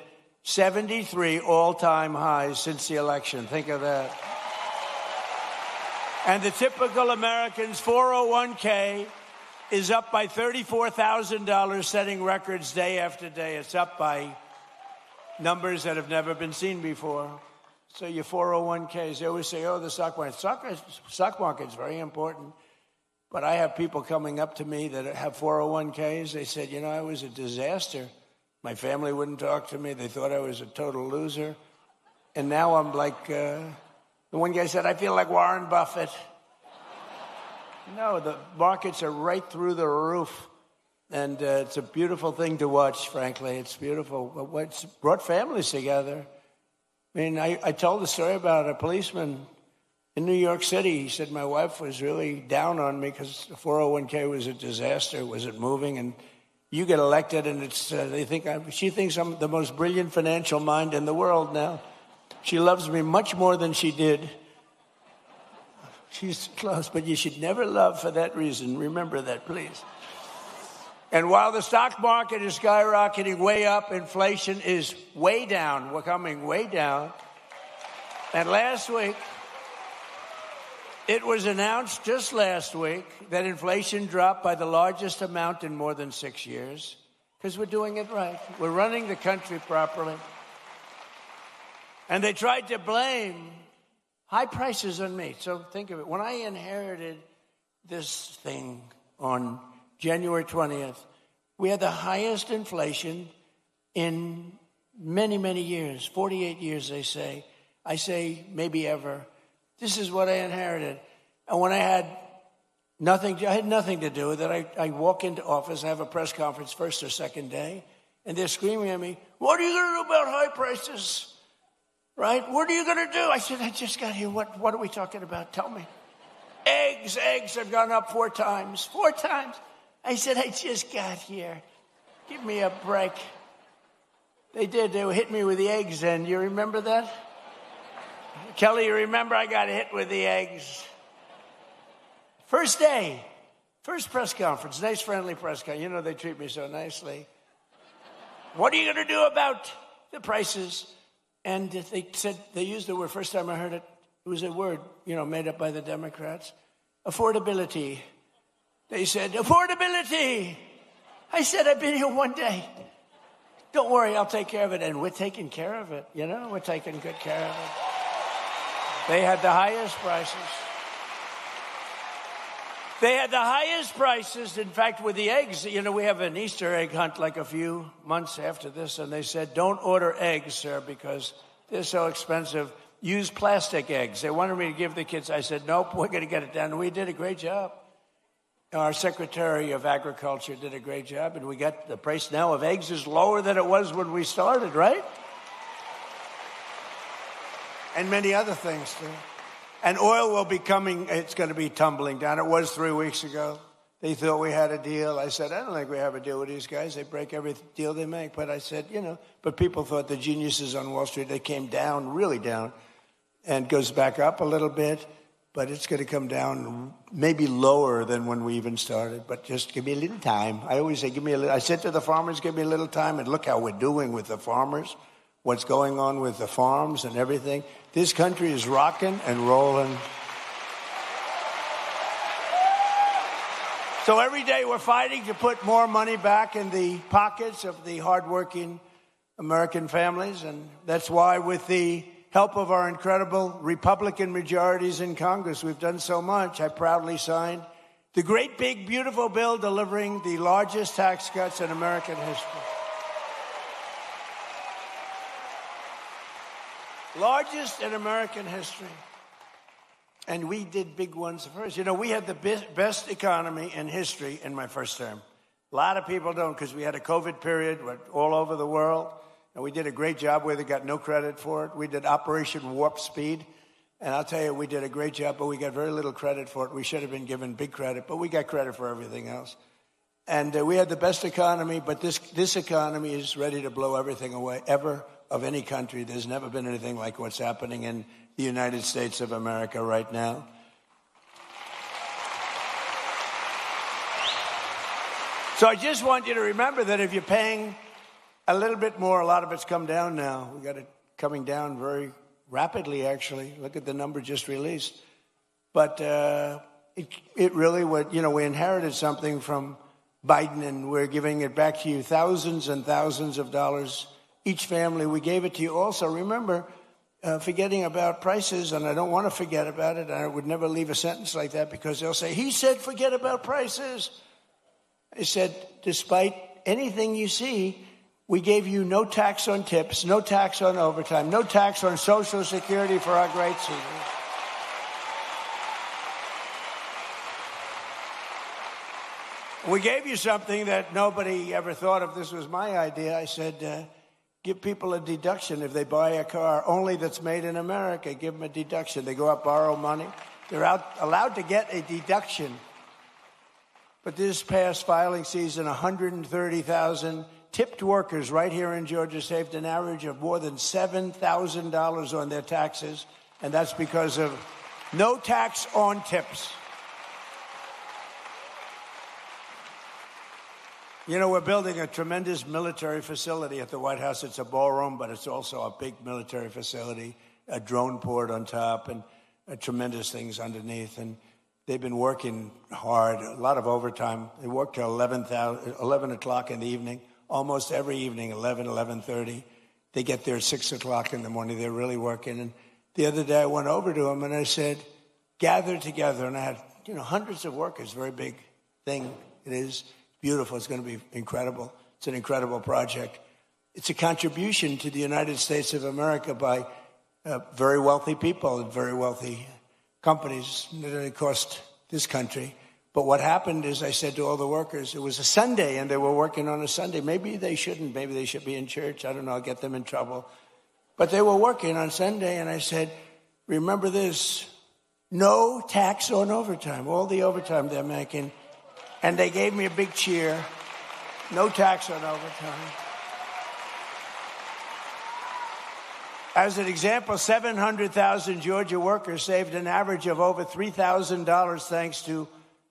73 all-time highs since the election. Think of that. And the typical American's 401k is up by $34,000, setting records day after day. It's up by numbers that have never been seen before. So your 401ks, they always say, oh, the stock market. Stock market's very important. But I have people coming up to me that have 401ks. They said, you know, I was a disaster. My family wouldn't talk to me. They thought I was a total loser. And now I'm like, the one guy said, I feel like Warren Buffett. No, the markets are right through the roof. And it's a beautiful thing to watch, frankly. It's beautiful. But what's brought families together. I mean, I told the story about a policeman in New York City. He said my wife was really down on me because the 401k was a disaster. It wasn't moving. And you get elected, and it's she thinks I'm the most brilliant financial mind in the world now. She loves me much more than she did. She's close, but you should never love for that reason. Remember that, please. And while the stock market is skyrocketing way up, inflation is way down. We're coming way down. And last week, it was announced just last week that inflation dropped by the largest amount in more than 6 years because we're doing it right. We're running the country properly. And they tried to blame high prices on me. So think of it. When I inherited this thing on January 20th, we had the highest inflation in many, many years, 48 years, they say. I say maybe ever. This is what I inherited. And when I had nothing to do with it. I walk into office, I have a press conference first or second day, and they're screaming at me, what are you going to do about high prices? Right? What are you going to do? I said, I just got here. What are we talking about? Tell me. Eggs have gone up 4 times. 4 times. I said, I just got here. Give me a break. They did. They hit me with the eggs then. You remember that? Kelly, you remember I got hit with the eggs. First day, first press conference, nice friendly press conference. You know, they treat me so nicely. What are you going to do about the prices? And they said, they used the word, first time I heard it, it was a word, made up by the Democrats. Affordability. They said, affordability. I said, I've been here 1 day. Don't worry, I'll take care of it. And we're taking care of it, we're taking good care of it. They had the highest prices. They had the highest prices. In fact, with the eggs, we have an Easter egg hunt like a few months after this, and they said, don't order eggs, sir, because they're so expensive. Use plastic eggs. They wanted me to give the kids. I said, nope, we're going to get it done. We did a great job. Our Secretary of Agriculture did a great job, and we got the price now of eggs is lower than it was when we started, right? And many other things, too. And oil will be coming, it's going to be tumbling down. It was 3 weeks ago. They thought we had a deal. I said, I don't think we have a deal with these guys. They break every deal they make. But I said, but people thought the geniuses on Wall Street, they came down, really down, and goes back up a little bit. But it's going to come down maybe lower than when we even started. But just give me a little time. I always say, give me a little. I said to the farmers, give me a little time. And look how we're doing with the farmers. What's going on with the farms and everything. This country is rocking and rolling. So every day we're fighting to put more money back in the pockets of the hardworking American families. And that's why with the help of our incredible Republican majorities in Congress, we've done so much. I proudly signed the great, big, beautiful bill delivering the largest tax cuts in American history. Largest in American history. And we did big ones first. We had the best economy in history in my first term. A lot of people don't because we had a COVID period all over the world. And we did a great job where they got no credit for it. We did Operation Warp Speed. And I'll tell you, we did a great job, but we got very little credit for it. We should have been given big credit, but we got credit for everything else. And we had the best economy, but this economy is ready to blow everything away, ever, of any country. There's never been anything like what's happening in the United States of America right now. So I just want you to remember that if you're paying a little bit more, a lot of it's come down now. We got it coming down very rapidly, actually. Look at the number just released. But it really would, we inherited something from Biden, and we're giving it back to you, thousands and thousands of dollars each family. We gave it to you also. Remember, forgetting about prices, and I don't want to forget about it. I would never leave a sentence like that because they'll say, he said forget about prices. I said, despite anything you see, we gave you no tax on tips, no tax on overtime, no tax on Social Security for our great seniors. We gave you something that nobody ever thought of. This was my idea. I said, give people a deduction if they buy a car only that's made in America. Give them a deduction. They go out, borrow money. They're allowed to get a deduction. But this past filing season, 130,000 tipped workers right here in Georgia saved an average of more than $7,000 on their taxes, and that's because of no tax on tips. We're building a tremendous military facility at the White House. It's a ballroom, but it's also a big military facility, a drone port on top, and tremendous things underneath. And they've been working hard, a lot of overtime. They work till 11 o'clock in the evening, almost every evening, 11:30. They get there at 6 o'clock in the morning. They're really working. And the other day I went over to them and I said, gather together. And I had, hundreds of workers, very big thing it is. Beautiful. It's going to be incredible. It's an incredible project. It's a contribution to the United States of America by very wealthy people and very wealthy companies that it cost this country. But what happened is I said to all the workers, it was a Sunday and they were working on a Sunday. Maybe they shouldn't. Maybe they should be in church. I don't know. I'll get them in trouble. But they were working on Sunday and I said, remember this, no tax on overtime, all the overtime they're making. And they gave me a big cheer. No tax on overtime. As an example, 700,000 Georgia workers saved an average of over $3,000 thanks to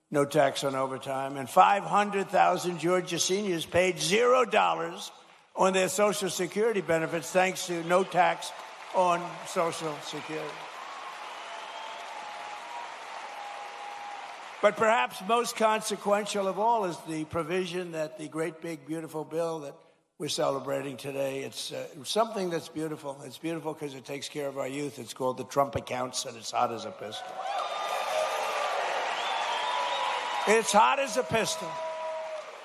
no tax on overtime. And 500,000 Georgia seniors paid $0 on their Social Security benefits thanks to no tax on Social Security. But perhaps most consequential of all is the provision that the great, big, beautiful bill that we're celebrating today. It's something that's beautiful. It's beautiful because it takes care of our youth. It's called the Trump accounts, and it's hot as a pistol. It's hot as a pistol.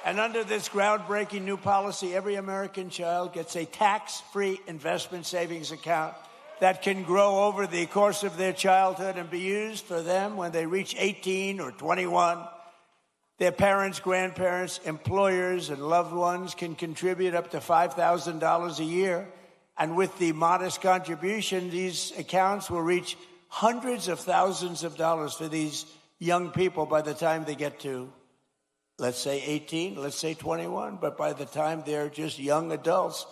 And under this groundbreaking new policy, every American child gets a tax-free investment savings account that can grow over the course of their childhood and be used for them when they reach 18 or 21. Their parents, grandparents, employers, and loved ones can contribute up to $5,000 a year. And with the modest contribution, these accounts will reach hundreds of thousands of dollars for these young people by the time they get to, let's say 18, let's say 21. But by the time they're just young adults,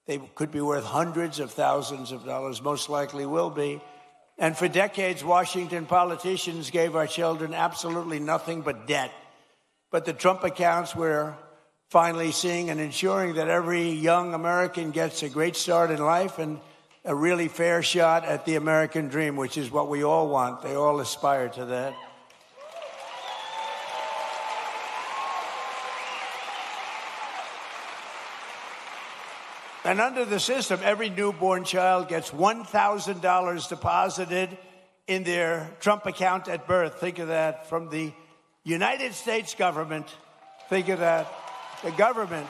they could be worth hundreds of thousands of dollars, most likely will be. And for decades, Washington politicians gave our children absolutely nothing but debt. But the Trump accounts, we're finally seeing and ensuring that every young American gets a great start in life and a really fair shot at the American dream, which is what we all want. They all aspire to that. And under the system, every newborn child gets $1,000 deposited in their Trump account at birth. Think of that. From the United States government. Think of that. The government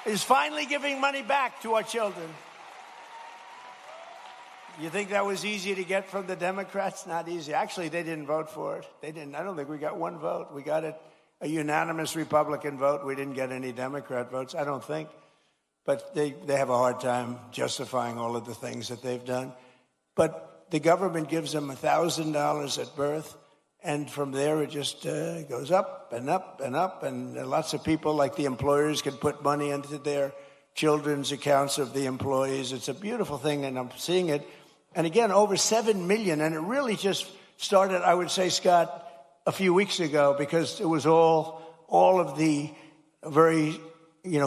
is finally giving money back to our children. You think that was easy to get from the Democrats? Not easy. Actually, they didn't vote for it. They didn't. I don't think we got one vote. We got a unanimous Republican vote. We didn't get any Democrat votes, I don't think. But they have a hard time justifying all of the things that they've done. But the government gives them $1,000 at birth, and from there it just goes up and up and up. And lots of people, like the employers, can put money into their children's accounts of the employees. It's a beautiful thing, and I'm seeing it. And again, over 7 million, and it really just started, I would say, Scott, a few weeks ago, because it was all all of the very,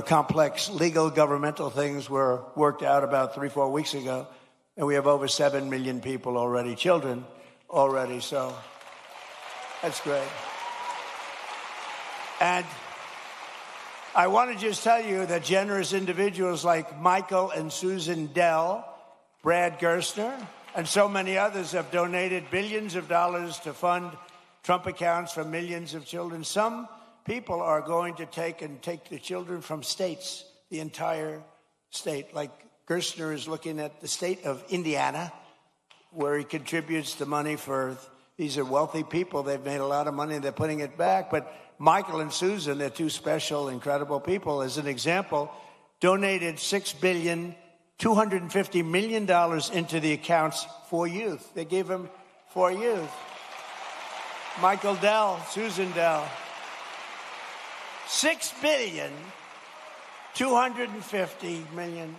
complex legal governmental things were worked out about 3-4 weeks ago. And we have over 7 million people already, children already. So that's great. And I want to just tell you that generous individuals like Michael and Susan Dell, Brad Gerstner, and so many others have donated billions of dollars to fund Trump accounts for millions of children. Some people are going to take the children from states, the entire state. Like Gerstner is looking at the state of Indiana, where he contributes the money for, these are wealthy people. They've made a lot of money. They're putting it back. But Michael and Susan, they're two special, incredible people. As an example, donated $6,250 million into the accounts for youth. They gave them for youth. Michael Dell, Susan Dell. $6,250 million.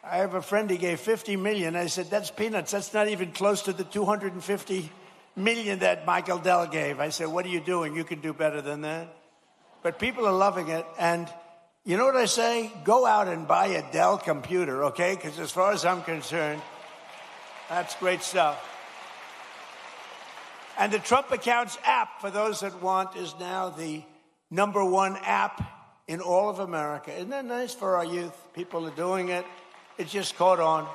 I have a friend, he gave $50 million. I said, that's peanuts. That's not even close to the $250 million that Michael Dell gave. I said, what are you doing? You can do better than that. But people are loving it. And you know what I say? Go out and buy a Dell computer, okay? Because as far as I'm concerned, that's great stuff. And the Trump Accounts app, for those that want, is now the #1 app in all of America. Isn't that nice for our youth? People are doing it. It just caught on.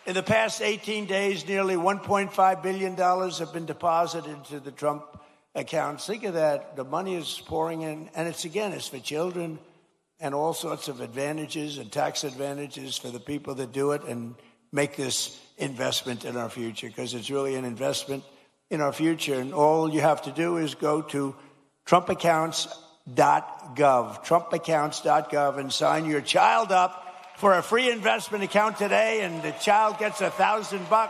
In the past 18 days, nearly $1.5 billion have been deposited into the Trump accounts. Think of that. The money is pouring in. And it's for children and all sorts of advantages and tax advantages for the people that do it and make this investment in our future, because it's really an investment in our future. And all you have to do is go to TrumpAccounts.gov, TrumpAccounts.gov, and sign your child up for a free investment account today, and the child gets $1,000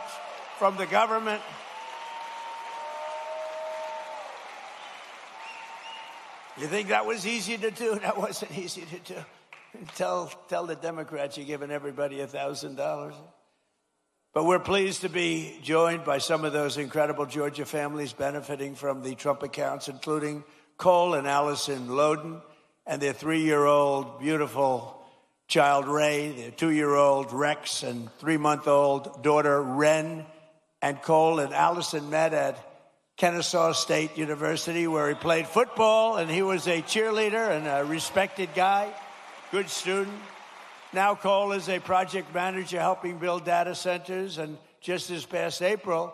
from the government. You think that was easy to do? That wasn't easy to do. Tell the Democrats you're giving everybody $1,000. But we're pleased to be joined by some of those incredible Georgia families benefiting from the Trump accounts, including Cole and Allison Loden and their 3-year-old beautiful child Ray, their 2-year-old Rex, and 3-month-old daughter Ren. And Cole and Allison met at Kennesaw State University, where he played football, and he was a cheerleader and a respected guy, good student. Now Cole is a project manager helping build data centers, and just this past April,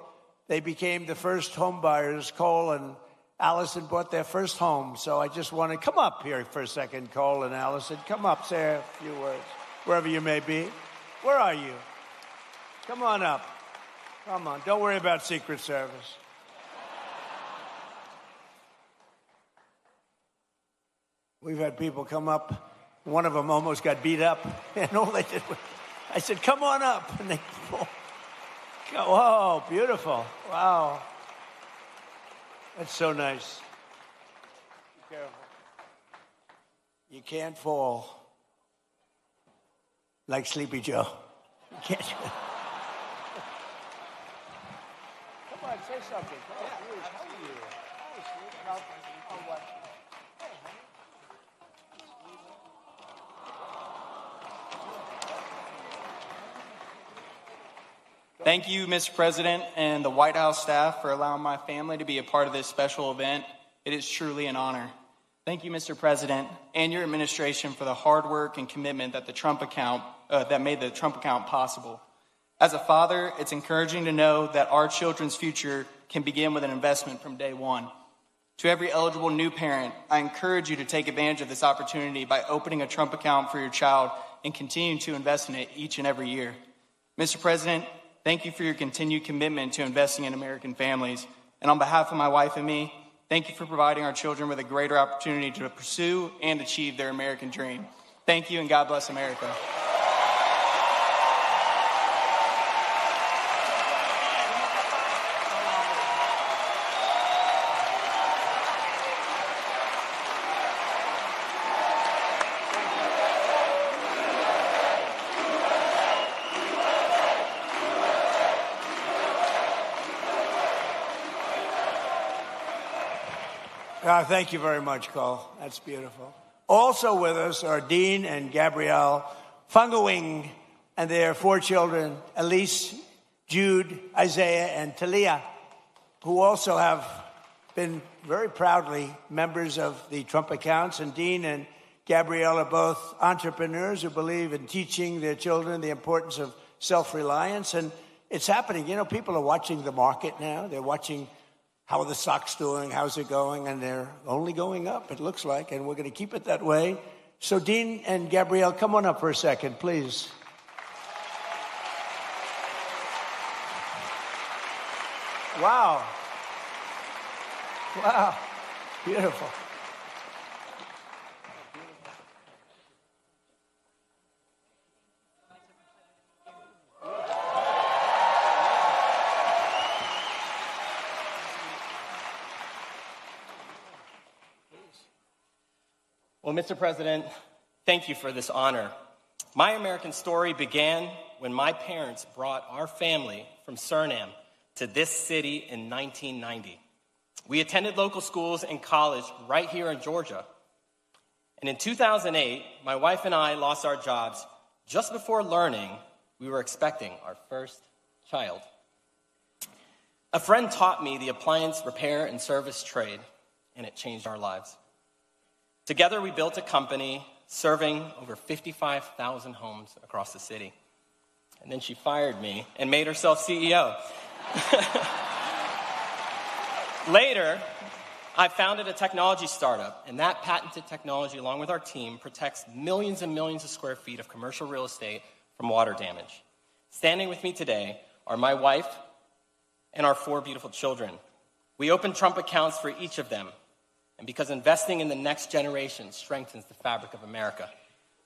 they became the first home buyers. Cole and Allison bought their first home. So I just want to come up here for a second, Cole and Allison. Come up, say a few words, wherever you may be. Where are you? Come on up. Come on. Don't worry about Secret Service. We've had people come up. One of them almost got beat up. And all they did was, I said, come on up. And they, oh, beautiful. Wow. That's so nice. Be careful. You can't fall like Sleepy Joe. You can't. Come on, say something. How are you? How are you? Hi, what? Thank you, Mr. President, and the White House staff for allowing my family to be a part of this special event. It is truly an honor. Thank you, Mr. President, and your administration for the hard work and commitment that that made the Trump account possible. As a father, it's encouraging to know that our children's future can begin with an investment from day one. To every eligible new parent, I encourage you to take advantage of this opportunity by opening a Trump account for your child and continuing to invest in it each and every year. Mr. President, thank you for your continued commitment to investing in American families. And on behalf of my wife and me, thank you for providing our children with a greater opportunity to pursue and achieve their American dream. Thank you, and God bless America. Thank you very much, Cole. That's beautiful. Also with us are Dean and Gabrielle Fungawing and their 4 children, Elise, Jude, Isaiah, and Talia, who also have been very proudly members of the Trump accounts. And Dean and Gabrielle are both entrepreneurs who believe in teaching their children the importance of self-reliance. And it's happening. You know, people are watching the market now. They're watching how are the stocks doing, how's it going, and they're only going up, it looks like, and we're going to keep it that way. So Dean and Gabrielle, come on up for a second, please. Wow. Wow. Beautiful. Well, Mr. President, thank you for this honor. My American story began when my parents brought our family from Suriname to this city in 1990. We attended local schools and college right here in Georgia. And in 2008, my wife and I lost our jobs just before learning we were expecting our first child. A friend taught me the appliance repair and service trade, and it changed our lives. Together, we built a company serving over 55,000 homes across the city. And then she fired me and made herself CEO. Later, I founded a technology startup, and that patented technology, along with our team, protects millions and millions of square feet of commercial real estate from water damage. Standing with me today are my wife and our 4 beautiful children. We opened Trump accounts for each of them, and because investing in the next generation strengthens the fabric of America.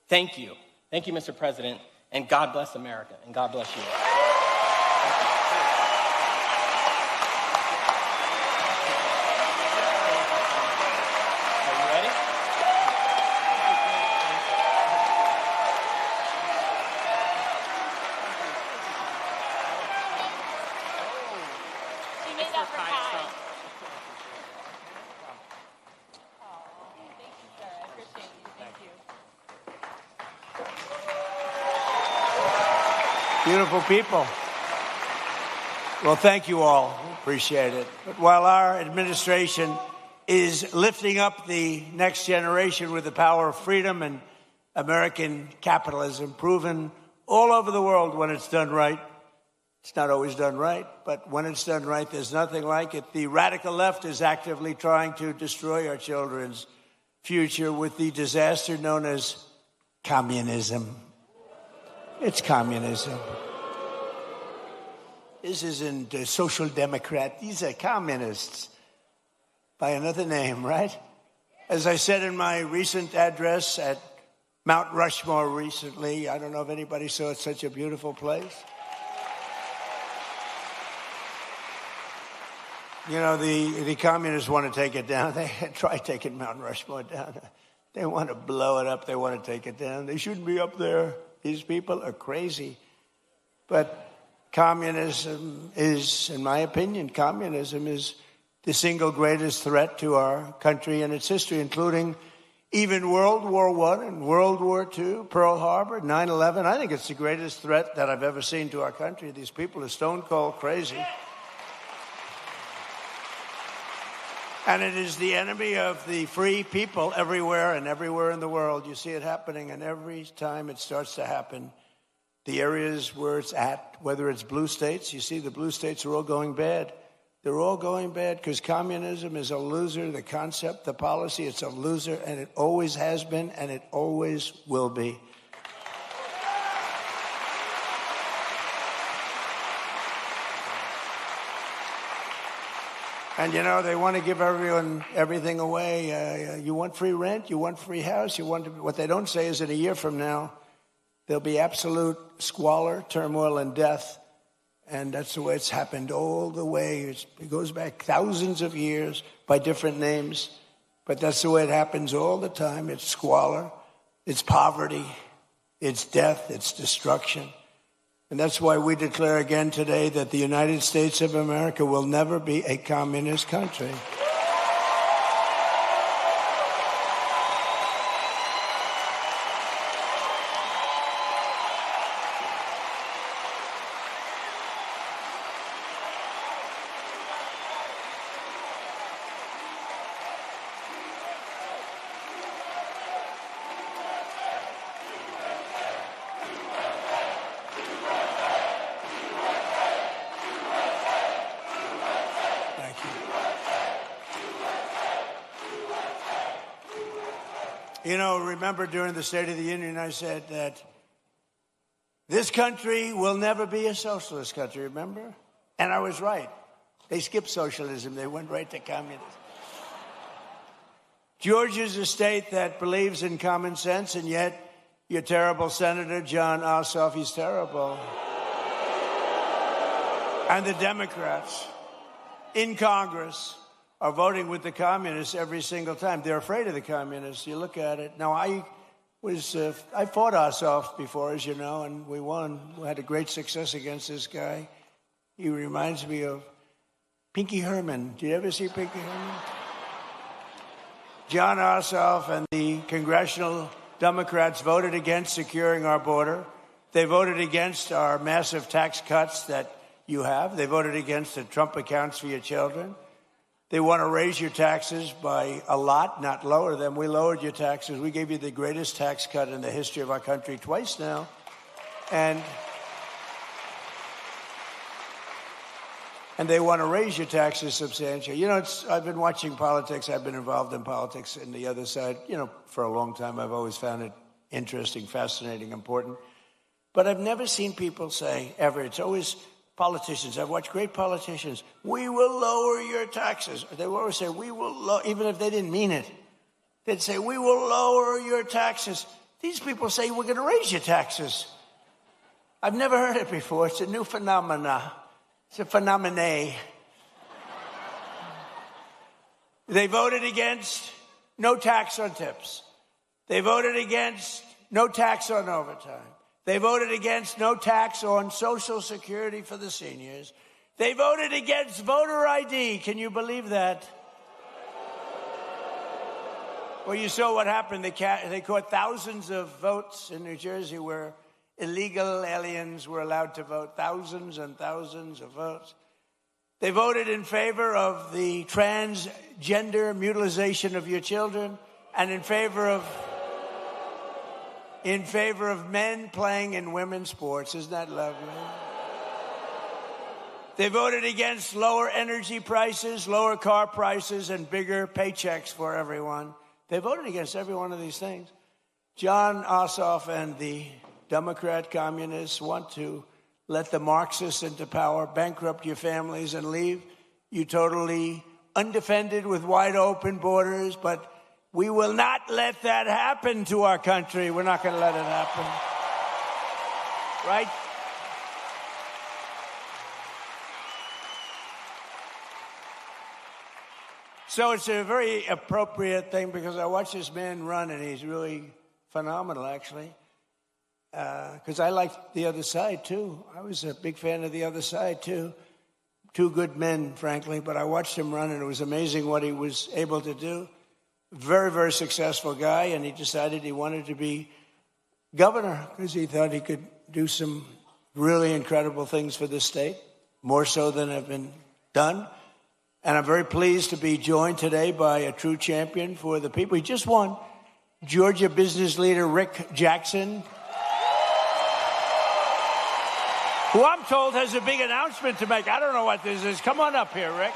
Thank you. Thank you, Mr. President, and God bless America, and God bless you. Are you ready? She made that for Kai. Beautiful people. Well, thank you all. Appreciate it. But while our administration is lifting up the next generation with the power of freedom and American capitalism, proven all over the world when it's done right, it's not always done right, but when it's done right, there's nothing like it. The radical left is actively trying to destroy our children's future with the disaster known as communism. It's communism. This isn't a social democrat. These are communists by another name, right? As I said in my recent address at Mount Rushmore recently, I don't know if anybody saw it, such a beautiful place. You know, the communists want to take it down. They tried taking Mount Rushmore down. They want to blow it up. They want to take it down. They shouldn't be up there. These people are crazy. But communism is, in my opinion, communism is the single greatest threat to our country and its history, including even World War I and World War II, Pearl Harbor, 9/11. I think it's the greatest threat that I've ever seen to our country. These people are stone cold crazy. And it is the enemy of the free people everywhere and everywhere in the world. You see it happening, and every time it starts to happen, the areas where it's at, whether it's blue states, you see the blue states are all going bad. They're all going bad because communism is a loser. The concept, the policy, it's a loser, and it always has been, and it always will be. And, you know, they want to give everyone everything away. You want free rent? You want free house? What they don't say is that a year from now, there'll be absolute squalor, turmoil, and death. And that's the way it's happened all the way. It goes back thousands of years by different names. But that's the way it happens all the time. It's squalor, it's poverty, it's death, it's destruction. And that's why we declare again today that the United States of America will never be a communist country. You know, remember during the State of the Union, I said that this country will never be a socialist country, remember? And I was right. They skipped socialism. They went right to communism. Georgia's a state that believes in common sense, and yet your terrible Senator, John Ossoff, he's terrible. And the Democrats in Congress are voting with the communists every single time. They're afraid of the communists. You look at it. Now, I fought Ossoff before, as you know, and we won. We had a great success against this guy. He reminds me of Pinky Herman. Did you ever see Pinky Herman? John Ossoff and the congressional Democrats voted against securing our border. They voted against our massive tax cuts that you have. They voted against the Trump accounts for your children. They want to raise your taxes by a lot, not lower them. We lowered your taxes. We gave you the greatest tax cut in the history of our country twice now. And they want to raise your taxes substantially. You know, I've been watching politics. I've been involved in politics in the other side, you know, for a long time. I've always found it interesting, fascinating, important. But I've never seen people say, ever, it's always politicians. I've watched great politicians. We will lower your taxes. They will always say, we will even if they didn't mean it. They'd say, we will lower your taxes. These people say, we're going to raise your taxes. I've never heard it before. It's a new phenomena. It's a phenomenon. They voted against no tax on tips. They voted against no tax on overtime. They voted against no tax on Social Security for the seniors. They voted against voter ID. Can you believe that? Well, you saw what happened. They caught thousands of votes in New Jersey where illegal aliens were allowed to vote, thousands and thousands of votes. They voted in favor of the transgender mutilization of your children and in favor of men playing in women's sports. Isn't that lovely? They voted against lower energy prices, lower car prices, and bigger paychecks for everyone. They voted against every one of these things. John Ossoff and the Democrat communists want to let the Marxists into power, bankrupt your families, and leave you totally undefended with wide open borders. But we will not let that happen to our country. We're not going to let it happen. Right? So it's a very appropriate thing because I watch this man run, and he's really phenomenal, actually. Because I liked the other side, too. I was a big fan of the other side, too. Two good men, frankly, but I watched him run, and it was amazing what he was able to do. Very, very successful guy, and he decided he wanted to be governor because he thought he could do some really incredible things for this state, more so than have been done. And I'm very pleased to be joined today by a true champion for the people. He just won, Georgia business leader Rick Jackson, who I'm told has a big announcement to make. I don't know what this is. Come on up here, Rick.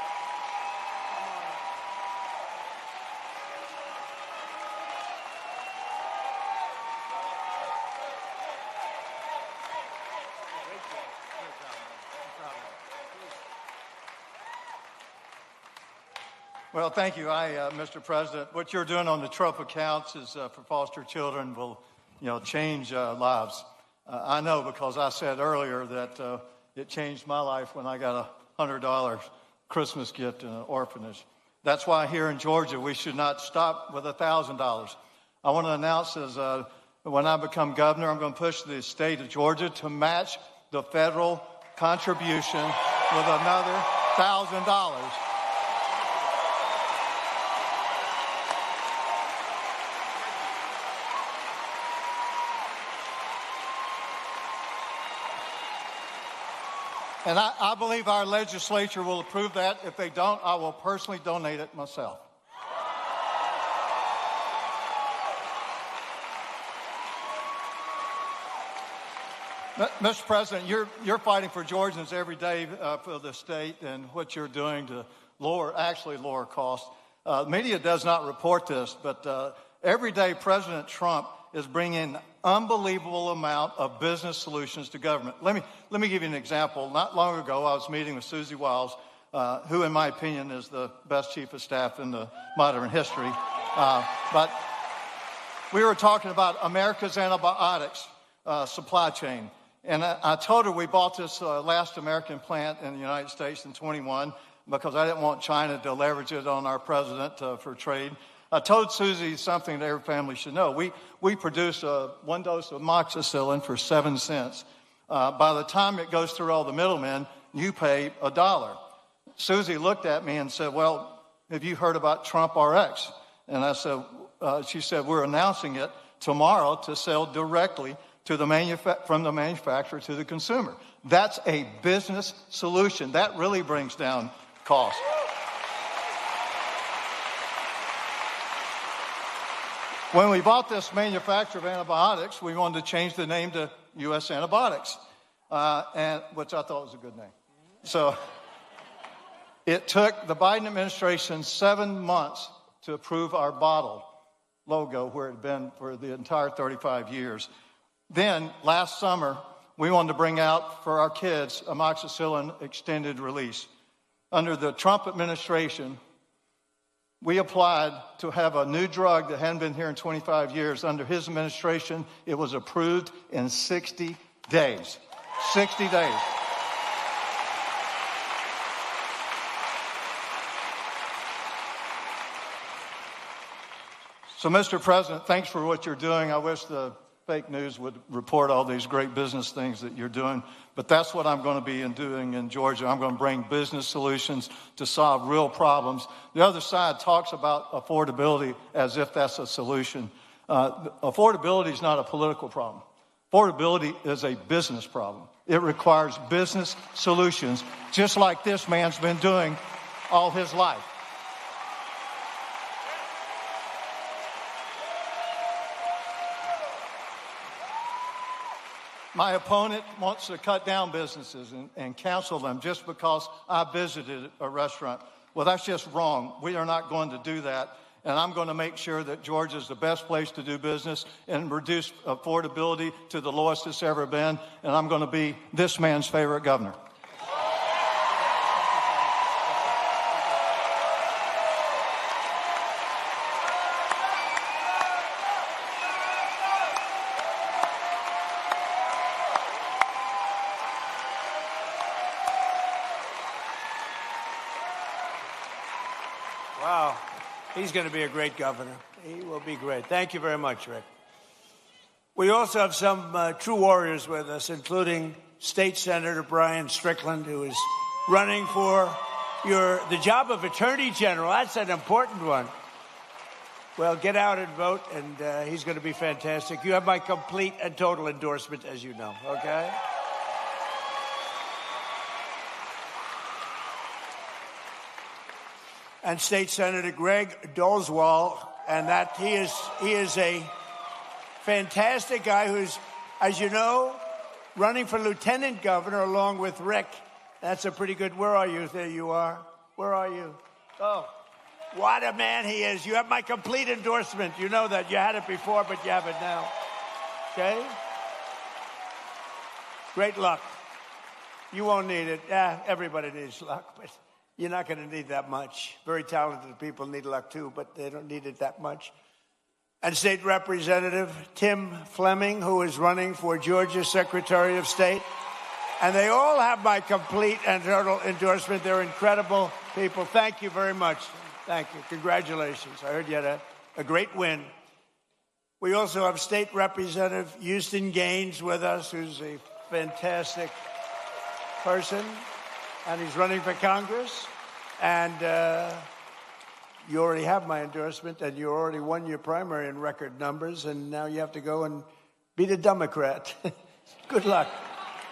Well, thank you, Mr. President. What you're doing on the Trump accounts is for foster children will, change lives. I know because I said earlier that it changed my life when I got a $100 Christmas gift in an orphanage. That's why here in Georgia we should not stop with $1,000. I want to announce when I become governor, I'm going to push the state of Georgia to match the federal contribution with another $1,000. And I believe our legislature will approve that. If they don't, I will personally donate it myself. Mr. President, you're fighting for Georgians every day for the state and what you're doing to lower costs. Media does not report this, but Every day, President Trump is bringing unbelievable amount of business solutions to government. Let me give you an example. Not long ago, I was meeting with Susie Wiles, who, in my opinion, is the best chief of staff in the modern history. But we were talking about America's antibiotics supply chain. And I told her we bought this last American plant in the United States in 21 because I didn't want China to leverage it on our president for trade. I told Susie something that every family should know. We produce one dose of amoxicillin for 7 cents. By the time it goes through all the middlemen, you pay $1. Susie looked at me and said, well, have you heard about Trump RX? And I said, she said, we're announcing it tomorrow to sell directly to from the manufacturer to the consumer. That's a business solution. That really brings down costs. When we bought this manufacturer of antibiotics, we wanted to change the name to U.S. Antibiotics, which I thought was a good name. So it took the Biden administration 7 months to approve our bottle logo where it had been for the entire 35 years. Then, last summer, we wanted to bring out for our kids amoxicillin extended release. Under the Trump administration, we applied to have a new drug that hadn't been here in 25 years. Under his administration, it was approved in 60 days. 60 days. So, Mr. President, thanks for what you're doing. I wish the fake news would report all these great business things that you're doing, but that's what I'm going to be doing in Georgia. I'm going to bring business solutions to solve real problems. The other side talks about affordability as if that's a solution. Affordability is not a political problem. Affordability is a business problem. It requires business solutions, just like this man's been doing all his life. My opponent wants to cut down businesses and cancel them just because I visited a restaurant. Well, that's just wrong. We are not going to do that. And I'm going to make sure that Georgia is the best place to do business and reduce affordability to the lowest it's ever been. And I'm going to be this man's favorite governor. Wow. He's going to be a great governor. He will be great. Thank you very much, Rick. We also have some true warriors with us, including State Senator Brian Strickland, who is running for the job of Attorney General. That's an important one. Well, get out and vote, and he's going to be fantastic. You have my complete and total endorsement, as you know, okay? And State Senator Greg Dolzwall, and that he is a fantastic guy who's, as you know, running for lieutenant governor along with Rick. That's a pretty good. Where are you? There you are. Where are you? Oh, what a man he is. You have my complete endorsement. You know that. You had it before, but you have it now. Okay? Great luck. You won't need it. Yeah, everybody needs luck, but you're not going to need that much. Very talented people need luck too, but they don't need it that much. And State Representative Tim Fleming, who is running for Georgia Secretary of State. And they all have my complete and total endorsement. They're incredible people. Thank you very much. Thank you. Congratulations. I heard you had a great win. We also have State Representative Houston Gaines with us, who's a fantastic person. And he's running for Congress. And you already have my endorsement, and you already won your primary in record numbers, and now you have to go and beat a Democrat. Good luck.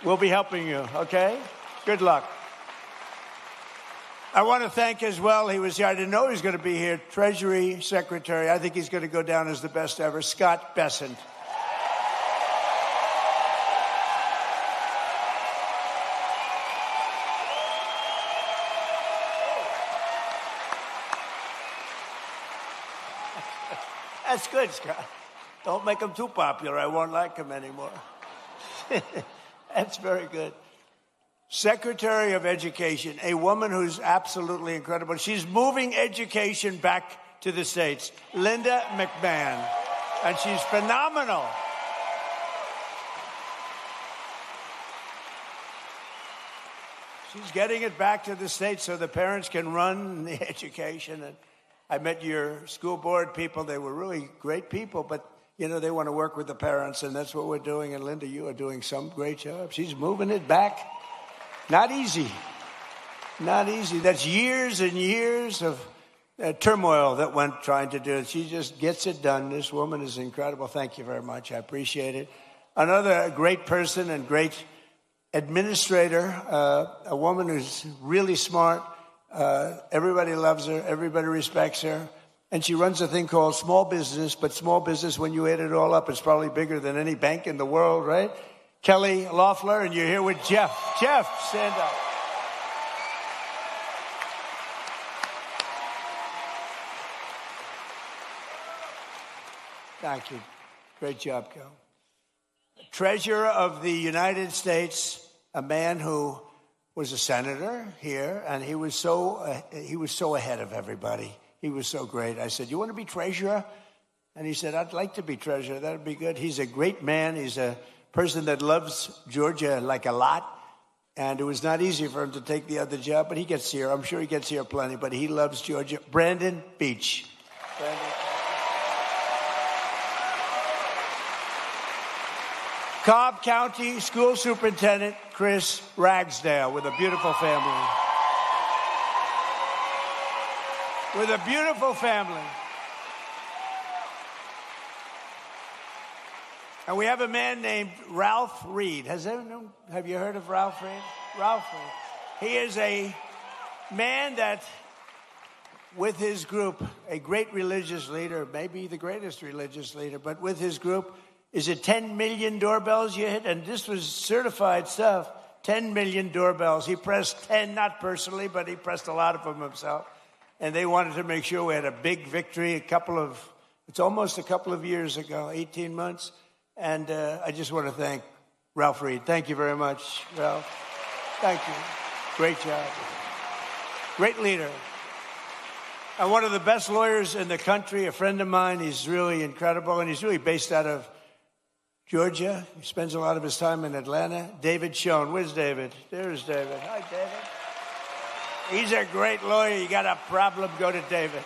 We'll be helping you, okay? Good luck. I want to thank as well, he was here, I didn't know he was going to be here, Treasury Secretary, I think he's going to go down as the best ever, Scott Bessent. That's good, Scott. Don't make him too popular. I won't like him anymore. That's very good. Secretary of Education, a woman who's absolutely incredible. She's moving education back to the States, Linda McMahon, and she's phenomenal. She's getting it back to the States so the parents can run the education. And I met your school board people. They were really great people, but, you know, they want to work with the parents, and that's what we're doing. And, Linda, you are doing some great job. She's moving it back. Not easy. Not easy. That's years and years of turmoil that went trying to do it. She just gets it done. This woman is incredible. Thank you very much. I appreciate it. Another great person and great administrator, a woman who's really smart. Everybody loves her. Everybody respects her. And she runs a thing called small business, but small business, when you add it all up, it's probably bigger than any bank in the world, right? Kelly Loeffler, and you're here with Jeff. Jeff, stand up. Thank you. Great job, Kel. Treasurer of the United States, a man who was a senator here, and he was so ahead of everybody. He was so great. I said, "You want to be treasurer?" And he said, "I'd like to be treasurer. That'd be good." He's a great man. He's a person that loves Georgia like a lot. And it was not easy for him to take the other job, but he gets here. I'm sure he gets here plenty, but he loves Georgia. Brandon Beach. Brandon. Cobb County School Superintendent Chris Ragsdale with a beautiful family. With a beautiful family. And we have a man named Ralph Reed. Have you heard of Ralph Reed? Ralph Reed. He is a man that, with his group, a great religious leader, maybe the greatest religious leader, but with his group, is it 10 million doorbells you hit? And this was certified stuff. 10 million doorbells. He pressed 10, not personally, but he pressed a lot of them himself. And they wanted to make sure we had a big victory it's almost a couple of years ago, 18 months. And I just want to thank Ralph Reed. Thank you very much, Ralph. Thank you. Great job. Great leader. And one of the best lawyers in the country, a friend of mine. He's really incredible, and he's really based out of Georgia. He spends a lot of his time in Atlanta. David Schoen. Where's David? There's David. Hi, David. He's a great lawyer. You got a problem, go to David.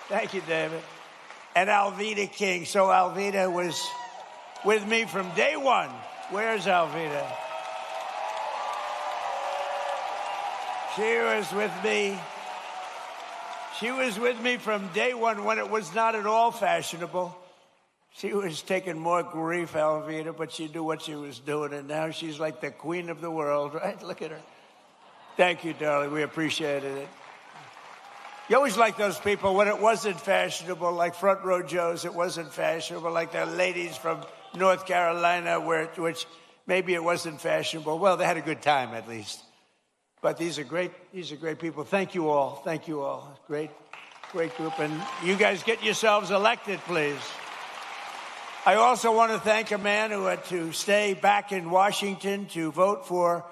Thank you, David. And Alveda King. So Alveda was with me from day one. Where's Alveda? She was with me. She was with me from day one when it was not at all fashionable. She was taking more grief, Alveda, but she knew what she was doing, and now she's like the queen of the world, right? Look at her. Thank you, darling. We appreciated it. You always like those people when it wasn't fashionable, like Front Row Joe's. It wasn't fashionable, like the ladies from North Carolina, which maybe it wasn't fashionable. Well, they had a good time at least. But these are great people. Thank you all. Thank you all. Great group. And you guys get yourselves elected, please. I also want to thank a man who had to stay back in Washington to vote for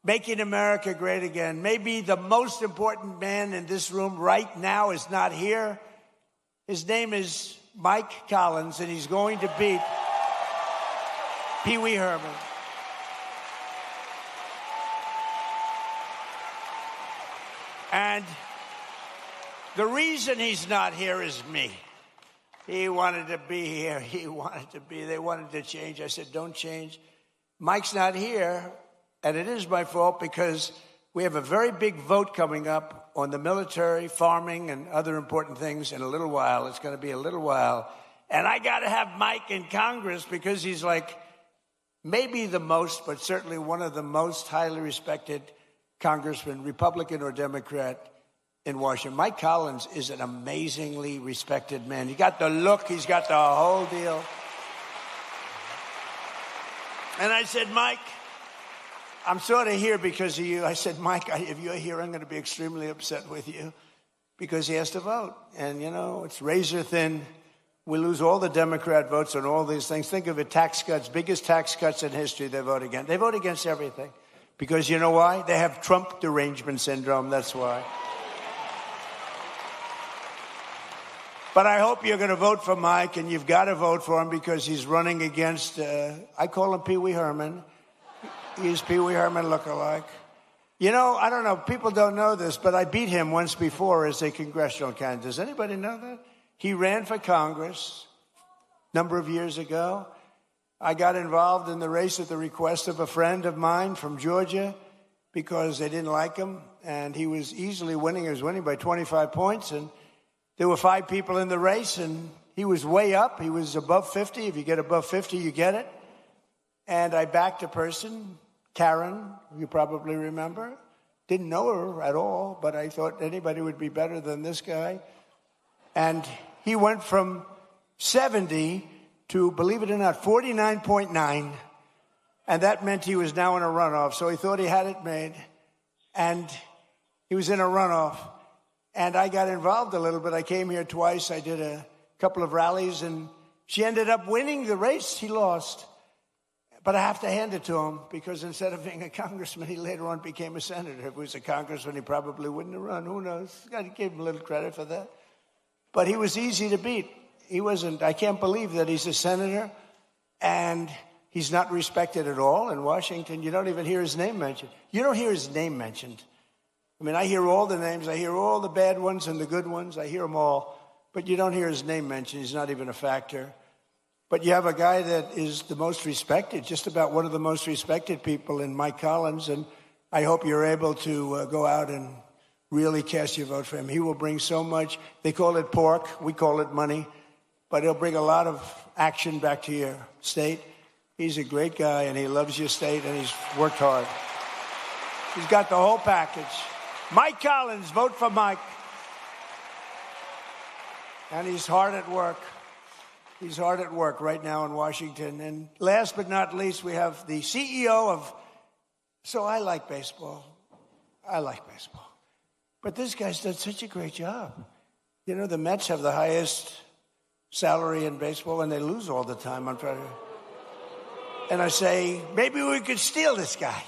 Making America Great Again. Maybe the most important man in this room right now is not here. His name is Mike Collins, and he's going to beat Pee Wee Herman. And the reason he's not here is me. He wanted to be here. They wanted to change. I said, don't change. Mike's not here. And it is my fault because we have a very big vote coming up on the military, farming, and other important things in a little while. It's going to be a little while. And I got to have Mike in Congress because he's like maybe the most, but certainly one of the most highly respected congressmen, Republican or Democrat, in Washington. Mike Collins is an amazingly respected man. He got the look. He's got the whole deal. And I said, Mike, I'm sort of here because of you. I said, Mike, if you're here, I'm going to be extremely upset with you because he has to vote. And, you know, it's razor thin We lose all the Democrat votes on all these things. Think of it, tax cuts, biggest tax cuts in history they vote against. They vote against everything. Because you know why? They have Trump derangement syndrome, that's why. But I hope you're going to vote for Mike, and you've got to vote for him because he's running against, I call him Pee Wee Herman. He's Pee Wee Herman lookalike. You know, I don't know, people don't know this, but I beat him once before as a congressional candidate. Does anybody know that? He ran for Congress a number of years ago. I got involved in the race at the request of a friend of mine from Georgia because they didn't like him, and he was easily winning. He was winning by 25 points, and there were 5 people in the race, and he was way up. He was above 50. If you get above 50, you get it. And I backed a person, Karen, you probably remember. Didn't know her at all, but I thought anybody would be better than this guy. And he went from 70 to, believe it or not, 49.9. And that meant he was now in a runoff. So he thought he had it made. And he was in a runoff. And I got involved a little bit. I came here twice. I did a couple of rallies. And she ended up winning the race. He lost. But I have to hand it to him because instead of being a congressman, he later on became a senator. If he was a congressman, he probably wouldn't have run. Who knows? I gave him a little credit for that. But he was easy to beat. He wasn't, I can't believe that he's a senator and he's not respected at all in Washington. You don't even hear his name mentioned. You don't hear his name mentioned. I mean, I hear all the names. I hear all the bad ones and the good ones. I hear them all. But you don't hear his name mentioned. He's not even a factor. But you have a guy that is the most respected, just about one of the most respected people in Mike Collins. And I hope you're able to go out and really cast your vote for him. He will bring so much. They call it pork. We call it money. But he'll bring a lot of action back to your state. He's a great guy, and he loves your state, and he's worked hard. He's got the whole package. Mike Collins, vote for Mike. And he's hard at work. He's hard at work right now in Washington. And last but not least, we have the CEO of... So I like baseball. I like baseball. But this guy's done such a great job. You know, the Mets have the highest salary in baseball, and they lose all the time on Friday. And I say, maybe we could steal this guy.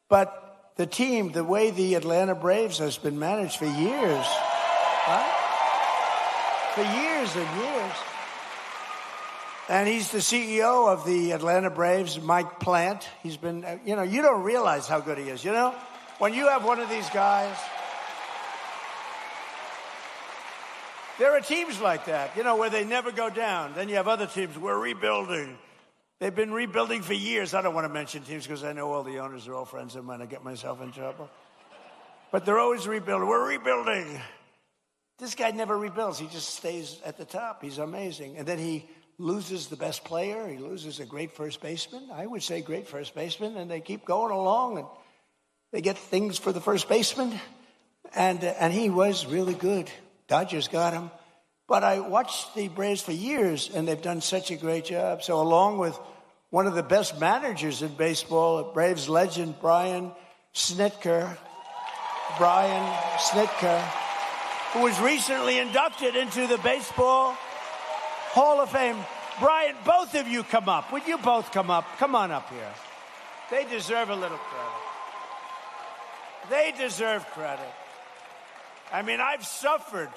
But the team, the way the Atlanta Braves has been managed for years, for years and years. And he's the CEO of the Atlanta Braves, Mike Plant. He's been, you know, you don't realize how good he is, you know? When you have one of these guys... There are teams like that, you know, where they never go down. Then you have other teams, we're rebuilding. They've been rebuilding for years. I don't want to mention teams because I know all the owners are all friends of mine. I get myself in trouble. But they're always rebuilding. We're rebuilding. This guy never rebuilds. He just stays at the top. He's amazing. And then he loses the best player. He loses a great first baseman. I would say great first baseman. And they keep going along. And they get things for the first baseman. And he was really good. Dodgers got him. But I watched the Braves for years, and they've done such a great job. So along with one of the best managers in baseball, Braves legend Brian Snitker, who was recently inducted into the Baseball Hall of Fame. Brian, both of you come up. Would you both come up? Come on up here. They deserve a little credit. They deserve credit. I mean, I've suffered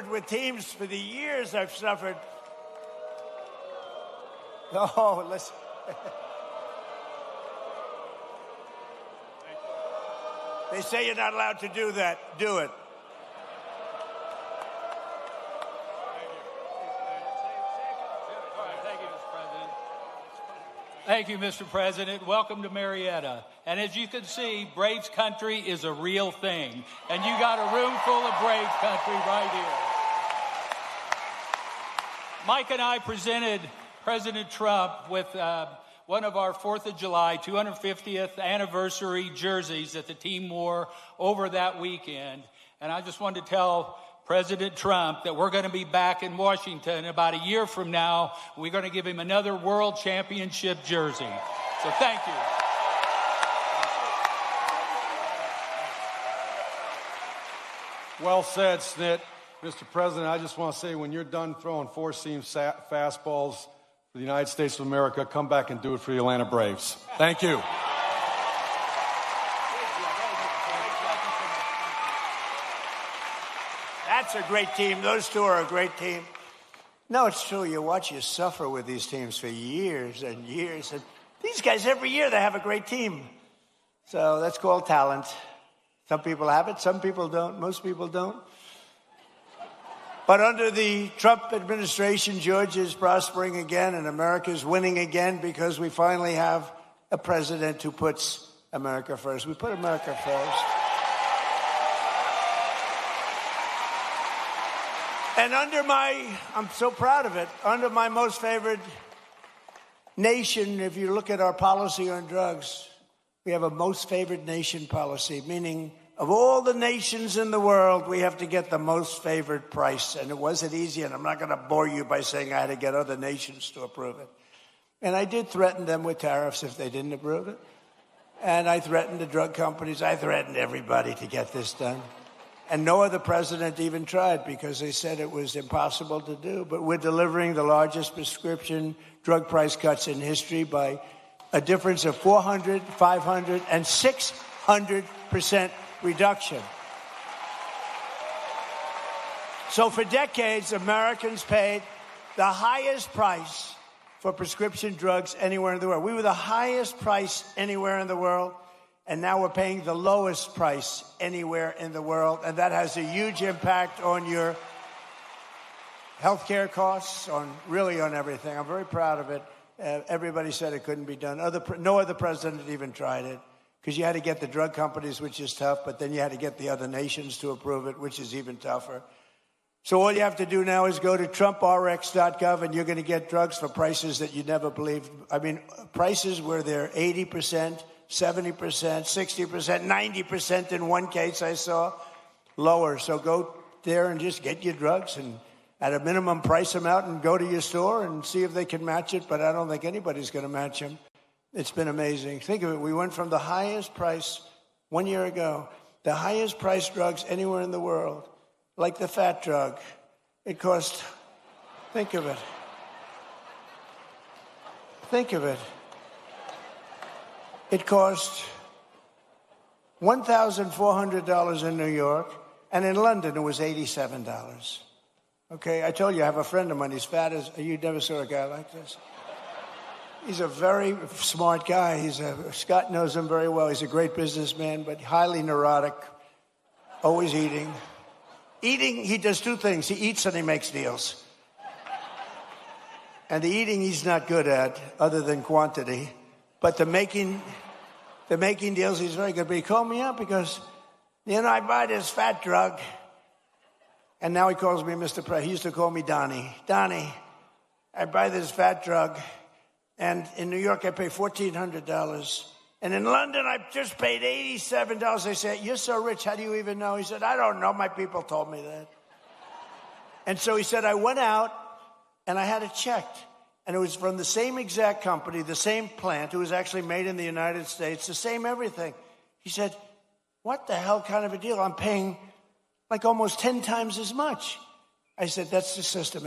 with teams for the years I've suffered. Oh, listen. They say you're not allowed to do that. Do it. Thank you, Mr. President. Welcome to Marietta. And as you can see, Braves country is a real thing. And you got a room full of Braves country right here. Mike and I presented President Trump with one of our 4th of July 250th anniversary jerseys that the team wore over that weekend. And I just wanted to tell President Trump that we're going to be back in Washington about a year from now. We're going to give him another World Championship jersey. So thank you. Well said, Snit. Mr. President, I just want to say when you're done throwing four-seam fastballs for the United States of America, come back and do it for the Atlanta Braves. Thank you. That's a great team. Those two are a great team. No, it's true. You watch you suffer with these teams for years and years. And these guys, every year, they have a great team. So that's called talent. Some people have it, some people don't. Most people don't. But under the Trump administration, Georgia is prospering again and America is winning again because we finally have a president who puts America first. We put America first. And I'm so proud of it, under my most favored nation, if you look at our policy on drugs, we have a most favored nation policy, meaning of all the nations in the world, we have to get the most favored price. And it wasn't easy, and I'm not going to bore you by saying I had to get other nations to approve it. And I did threaten them with tariffs if they didn't approve it. And I threatened the drug companies. I threatened everybody to get this done. And no other president even tried because they said it was impossible to do. But we're delivering the largest prescription drug price cuts in history by a difference of 400, 500, and 600% reduction. So for decades, Americans paid the highest price for prescription drugs anywhere in the world. We were the highest price anywhere in the world. And now we're paying the lowest price anywhere in the world. And that has a huge impact on your healthcare costs, on everything. I'm very proud of it. Everybody said it couldn't be done. No other president even tried it because you had to get the drug companies, which is tough, but then you had to get the other nations to approve it, which is even tougher. So all you have to do now is go to TrumpRx.gov and you're going to get drugs for prices that you never believed. I mean, prices where they're 80%, 70%, 60%, 90% in one case I saw, lower. So go there and just get your drugs and at a minimum price them out and go to your store and see if they can match it. But I don't think anybody's going to match them. It's been amazing. Think of it. We went from the highest price 1 year ago, the highest price drugs anywhere in the world, like the fat drug. It cost, think of it. Think of it. It cost $1,400 in New York, and in London it was $87. Okay, I told you I have a friend of mine. He's fat as you never saw a guy like this. He's a very smart guy. Scott knows him very well. He's a great businessman, but highly neurotic, always eating. Eating, he does two things. He eats and he makes deals. And the eating he's not good at, other than quantity. But the making deals, he's very good. But he called me up because, I buy this fat drug. And now he calls me Mr. President. He used to call me Donnie. Donnie, I buy this fat drug. And in New York, I pay $1,400. And in London, I just paid $87. They said, you're so rich. How do you even know? He said, I don't know. My people told me that. And so he said, I went out and I had it checked. And it was from the same exact company, the same plant. It was actually made in the United States, the same everything. He said, what the hell kind of a deal? I'm paying like almost 10 times as much. I said, that's the system.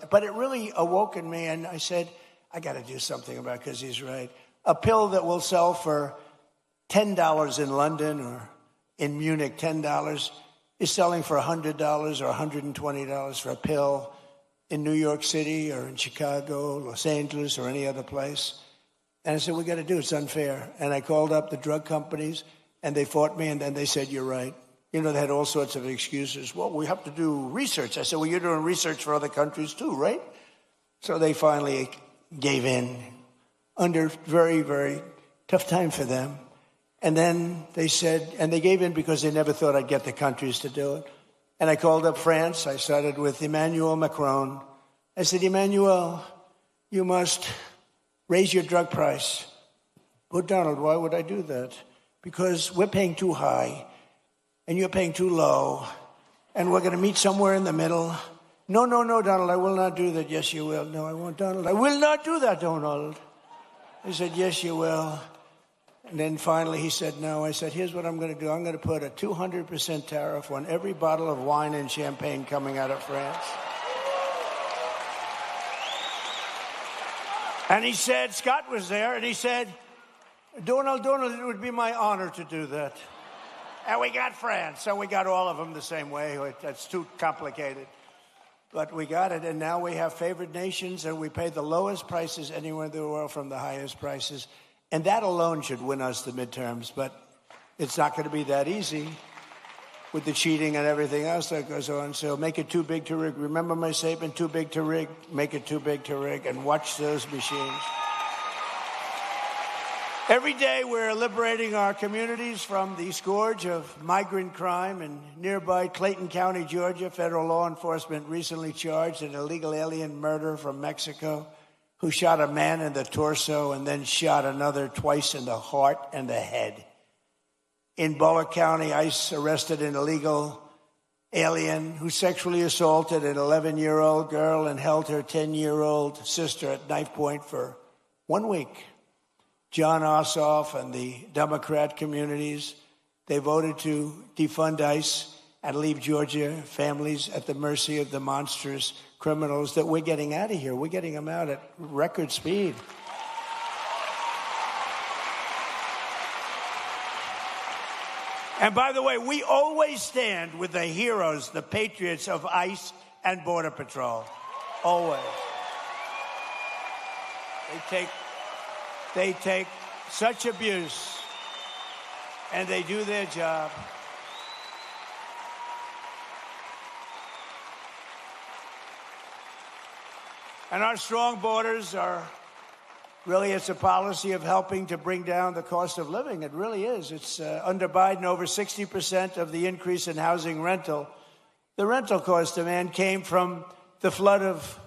But it really awoke in me. And I said, I got to do something about it because he's right. A pill that will sell for $10 in London or in Munich, $10, is selling for $100 or $120 for a pill in New York City or in Chicago, Los Angeles, or any other place. And I said, we got to do it. It's unfair. And I called up the drug companies, and they fought me, and then they said, you're right. They had all sorts of excuses. Well, we have to do research. I said, well, you're doing research for other countries too, right? So they finally gave in under very, very tough time for them. And then they said, and they gave in because they never thought I'd get the countries to do it. And I called up France. I started with Emmanuel Macron. I said, Emmanuel, you must raise your drug price. Oh, Donald, why would I do that? Because we're paying too high, and you're paying too low, and we're going to meet somewhere in the middle. No, Donald, I will not do that. Yes, you will. No, I won't, Donald. I will not do that, Donald. I said, yes, you will. And then finally he said no. I said, here's what I'm going to do. I'm going to put a 200% tariff on every bottle of wine and champagne coming out of France. And he said, Scott was there, and he said, Donald, it would be my honor to do that. And we got France, so we got all of them the same way. That's too complicated. But we got it, and now we have favored nations, and we pay the lowest prices anywhere in the world from the highest prices. And that alone should win us the midterms, but it's not going to be that easy with the cheating and everything else that goes on. So make it too big to rig. Remember my statement, too big to rig? Make it too big to rig, and watch those machines. Every day we're liberating our communities from the scourge of migrant crime. In nearby Clayton County, Georgia, federal law enforcement recently charged an illegal alien murderer from Mexico who shot a man in the torso and then shot another twice in the heart and the head. In Bullock County, ICE arrested an illegal alien who sexually assaulted an 11-year-old girl and held her 10-year-old sister at knife point for 1 week. John Ossoff and the Democrat communities, they voted to defund ICE and leave Georgia families at the mercy of the monstrous criminals that we're getting out of here. We're getting them out at record speed. And by the way, we always stand with the heroes, the patriots of ICE and Border Patrol. Always. They take such abuse, and they do their job. And our strong borders are really, it's a policy of helping to bring down the cost of living. It really is. It's under Biden, over 60% of the increase in housing rental. The rental cost demand came from the flood of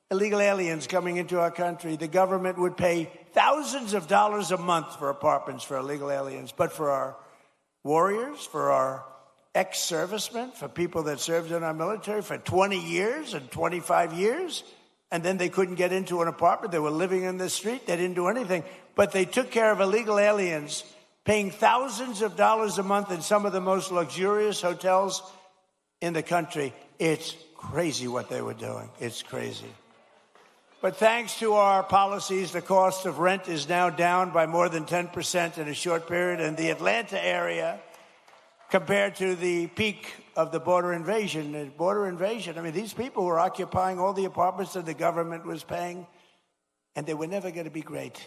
illegal aliens coming into our country. The government would pay thousands of dollars a month for apartments for illegal aliens. But for our warriors, for our ex-servicemen, for people that served in our military for 20 years and 25 years, and then they couldn't get into an apartment. They were living in the street. They didn't do anything. But they took care of illegal aliens, paying thousands of dollars a month in some of the most luxurious hotels in the country. It's crazy what they were doing. It's crazy. But thanks to our policies, the cost of rent is now down by more than 10% in a short period. In the Atlanta area, compared to the peak of the border invasion, I mean, these people were occupying all the apartments that the government was paying, and they were never going to be great.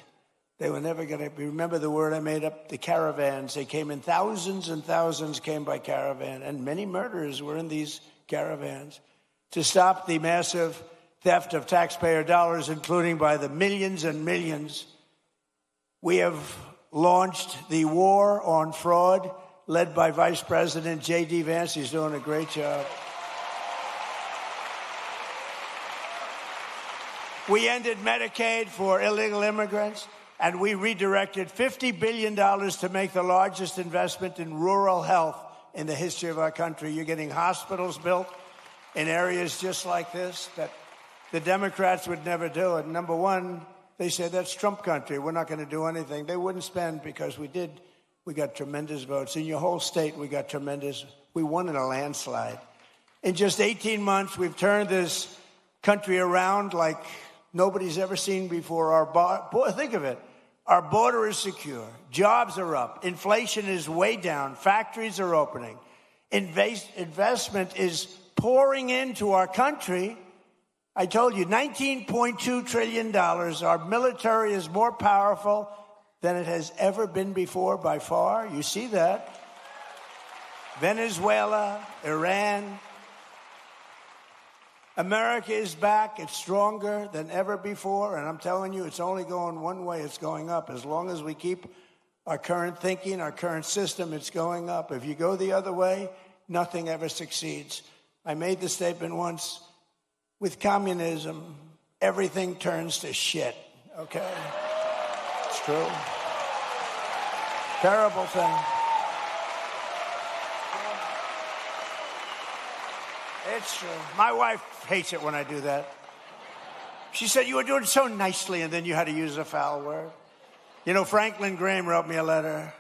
They were never going to be, remember the word I made up, the caravans. They came in thousands and thousands came by caravan, and many murderers were in these caravans. To stop the massive theft of taxpayer dollars, including by the millions and millions, we have launched the war on fraud, led by Vice President J.D. Vance. He's doing a great job. We ended Medicaid for illegal immigrants, and we redirected $50 billion to make the largest investment in rural health in the history of our country. You're getting hospitals built in areas just like this that the Democrats would never do it. Number one, they said, that's Trump country. We're not going to do anything. They wouldn't spend because we did. We got tremendous votes. In your whole state, we got tremendous. We won in a landslide. In just 18 months, we've turned this country around like nobody's ever seen before. Think of it. Our border is secure. Jobs are up. Inflation is way down. Factories are opening. Investment is pouring into our country. I told you, $19.2 trillion. Our military is more powerful than it has ever been before by far. You see that. Venezuela, Iran. America is back. It's stronger than ever before. And I'm telling you, it's only going one way. It's going up. As long as we keep our current thinking, our current system, it's going up. If you go the other way, nothing ever succeeds. I made the statement once, with communism, everything turns to shit, okay? It's true. Terrible thing. It's true. My wife hates it when I do that. She said, you were doing it so nicely, and then you had to use a foul word. You know, Franklin Graham wrote me a letter.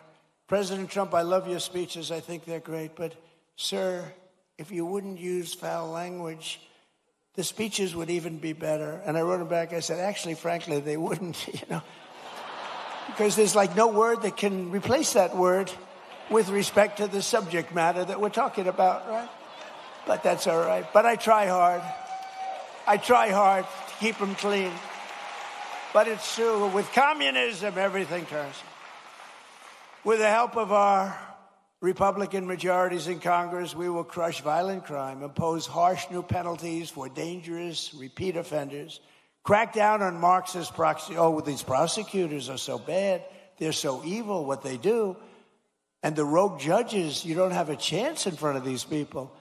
President Trump, I love your speeches. I think they're great. But, sir, if you wouldn't use foul language, the speeches would even be better. And I wrote him back. I said, actually, frankly, they wouldn't, you know. Because there's like no word that can replace that word with respect to the subject matter that we're talking about, right? But that's all right. But I try hard. I try hard to keep them clean. But it's true. With communism, everything turns. With the help of our Republican majorities in Congress, we will crush violent crime, impose harsh new penalties for dangerous repeat offenders, crack down on Marxist proxy. Oh, these prosecutors are so bad. They're so evil, what they do. And the rogue judges, you don't have a chance in front of these people.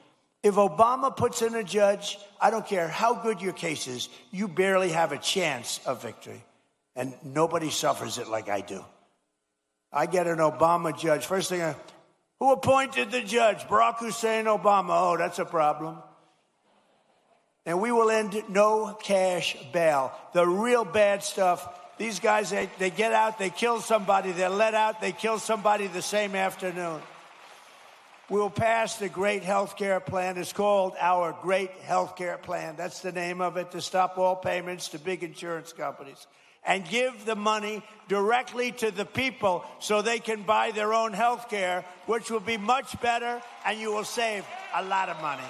If Obama puts in a judge, I don't care how good your case is, you barely have a chance of victory. And nobody suffers it like I do. I get an Obama judge. First thing, who appointed the judge? Barack Hussein Obama. Oh, that's a problem. And we will end no cash bail. The real bad stuff, these guys, they get out, they kill somebody, they're let out, they kill somebody the same afternoon. We'll pass the Great Health Care Plan. It's called our Great Health Care Plan. That's the name of it, to stop all payments to big insurance companies and give the money directly to the people so they can buy their own health care, which will be much better, and you will save a lot of money.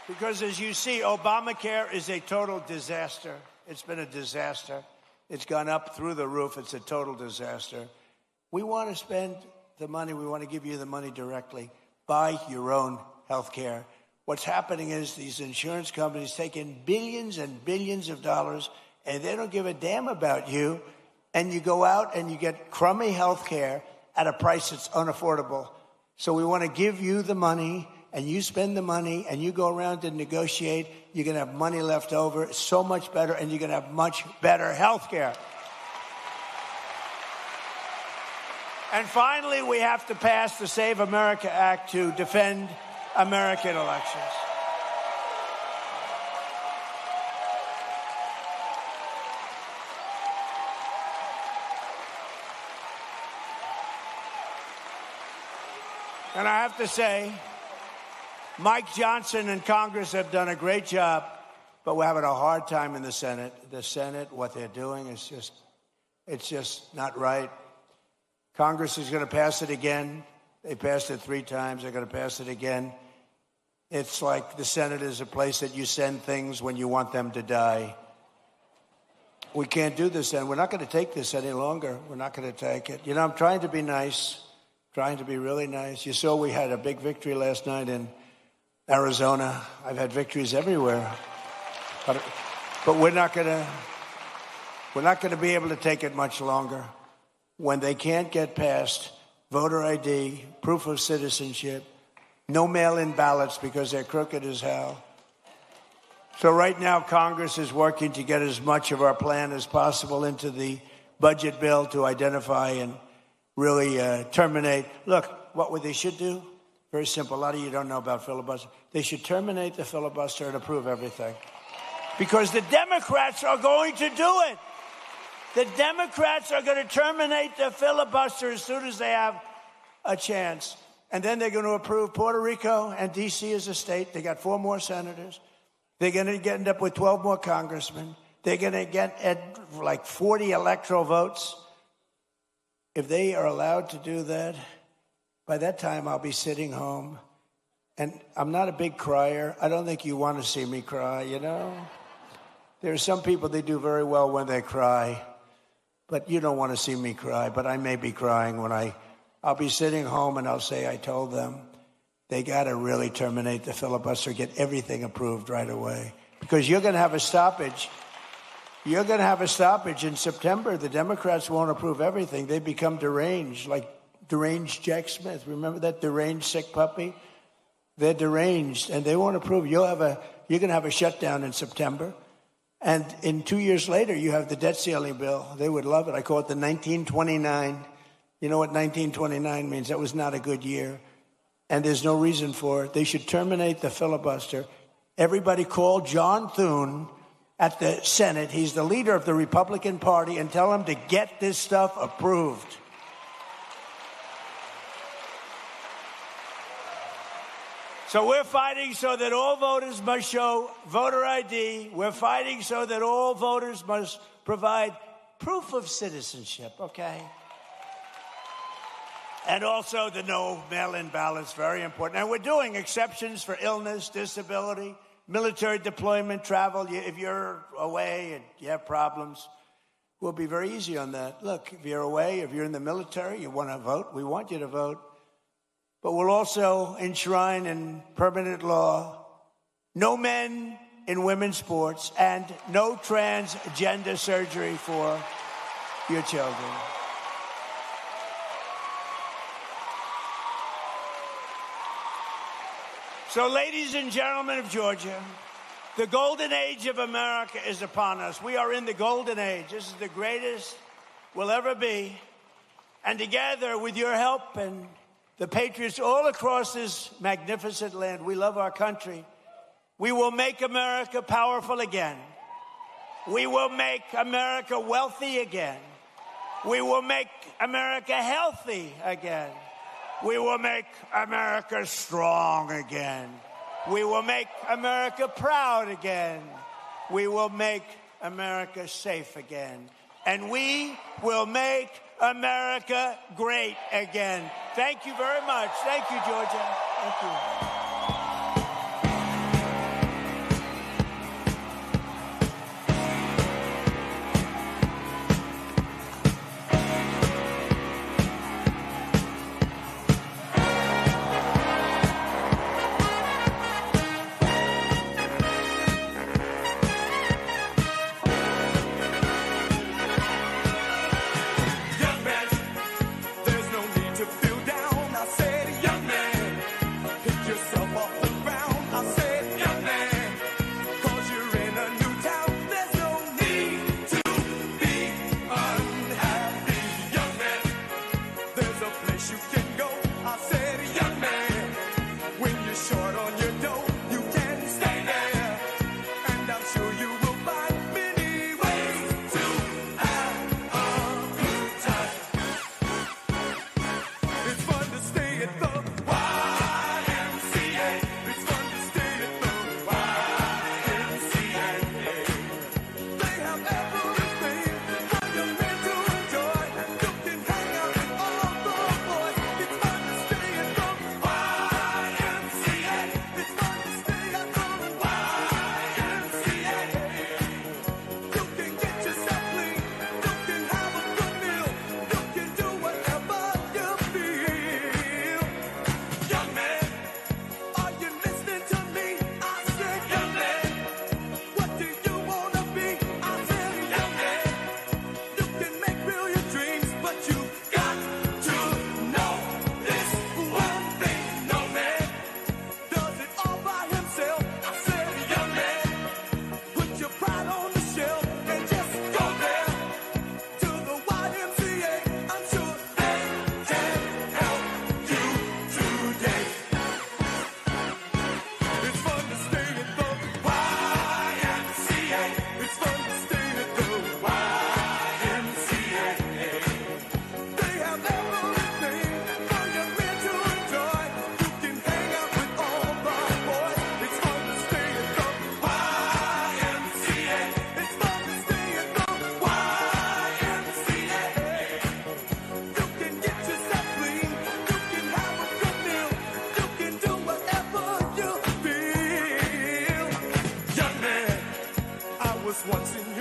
Because as you see, Obamacare is a total disaster. It's been a disaster. It's gone up through the roof. It's a total disaster. We want to spend the money. We want to give you the money directly. Buy your own health care. What's happening is these insurance companies take in billions and billions of dollars, and they don't give a damn about you. And you go out and you get crummy health care at a price that's unaffordable. So we want to give you the money, and you spend the money, and you go around and negotiate. You're going to have money left over, so much better, and you're going to have much better health care. And finally, we have to pass the Save America Act to defend American elections. And I have to say, Mike Johnson and Congress have done a great job, but we're having a hard time in the Senate. The Senate, what they're doing is it's just not right. Congress is going to pass it again. They passed it 3 times. They're going to pass it again. It's like the Senate is a place that you send things when you want them to die. We can't do this, and we're not going to take this any longer. We're not going to take it. You know, I'm trying to be nice, trying to be really nice. You saw we had a big victory last night in Arizona. I've had victories everywhere. But we're not going to be able to take it much longer. When they can't get past voter ID, proof of citizenship, no mail-in ballots because they're crooked as hell. So right now, Congress is working to get as much of our plan as possible into the budget bill to identify and really terminate. Look, what they should do, very simple. A lot of you don't know about filibuster. They should terminate the filibuster and approve everything. Because the Democrats are going to do it. The Democrats are going to terminate the filibuster as soon as they have a chance. And then they're going to approve Puerto Rico and D.C. as a state. They got 4 more senators. They're going to end up with 12 more congressmen. They're going to get like 40 electoral votes. If they are allowed to do that, by that time I'll be sitting home. And I'm not a big crier. I don't think you want to see me cry, you know? There are some people, they do very well when they cry. But you don't want to see me cry. But I may be crying when I'll be sitting home and I'll say, I told them they got to really terminate the filibuster, get everything approved right away. Because you're going to have a stoppage. You're going to have a stoppage in September. The Democrats won't approve everything. They become deranged, like deranged Jack Smith. Remember that deranged sick puppy? They're deranged, and they won't approve. You're going to have a shutdown in September. And in 2 years later, you have the debt ceiling bill. They would love it. I call it the 1929. You know what 1929 means? That was not a good year. And there's no reason for it. They should terminate the filibuster. Everybody call John Thune at the Senate. He's the leader of the Republican Party, and tell him to get this stuff approved. So we're fighting so that all voters must show voter ID. We're fighting so that all voters must provide proof of citizenship, okay? And also the no mail-in ballots, very important. And we're doing exceptions for illness, disability, military deployment, travel. If you're away and you have problems, we'll be very easy on that. Look, if you're away, if you're in the military, you want to vote, we want you to vote. But we'll also enshrine in permanent law no men in women's sports and no transgender surgery for your children. So, ladies and gentlemen of Georgia, the golden age of America is upon us. We are in the golden age. This is the greatest we'll ever be. And together, with your help and the patriots all across this magnificent land, we love our country. We will make America powerful again. We will make America wealthy again. We will make America healthy again. We will make America strong again. We will make America proud again. We will make America safe again. And we will make America great again. Thank you very much. Thank you, Georgia. Thank you. Once in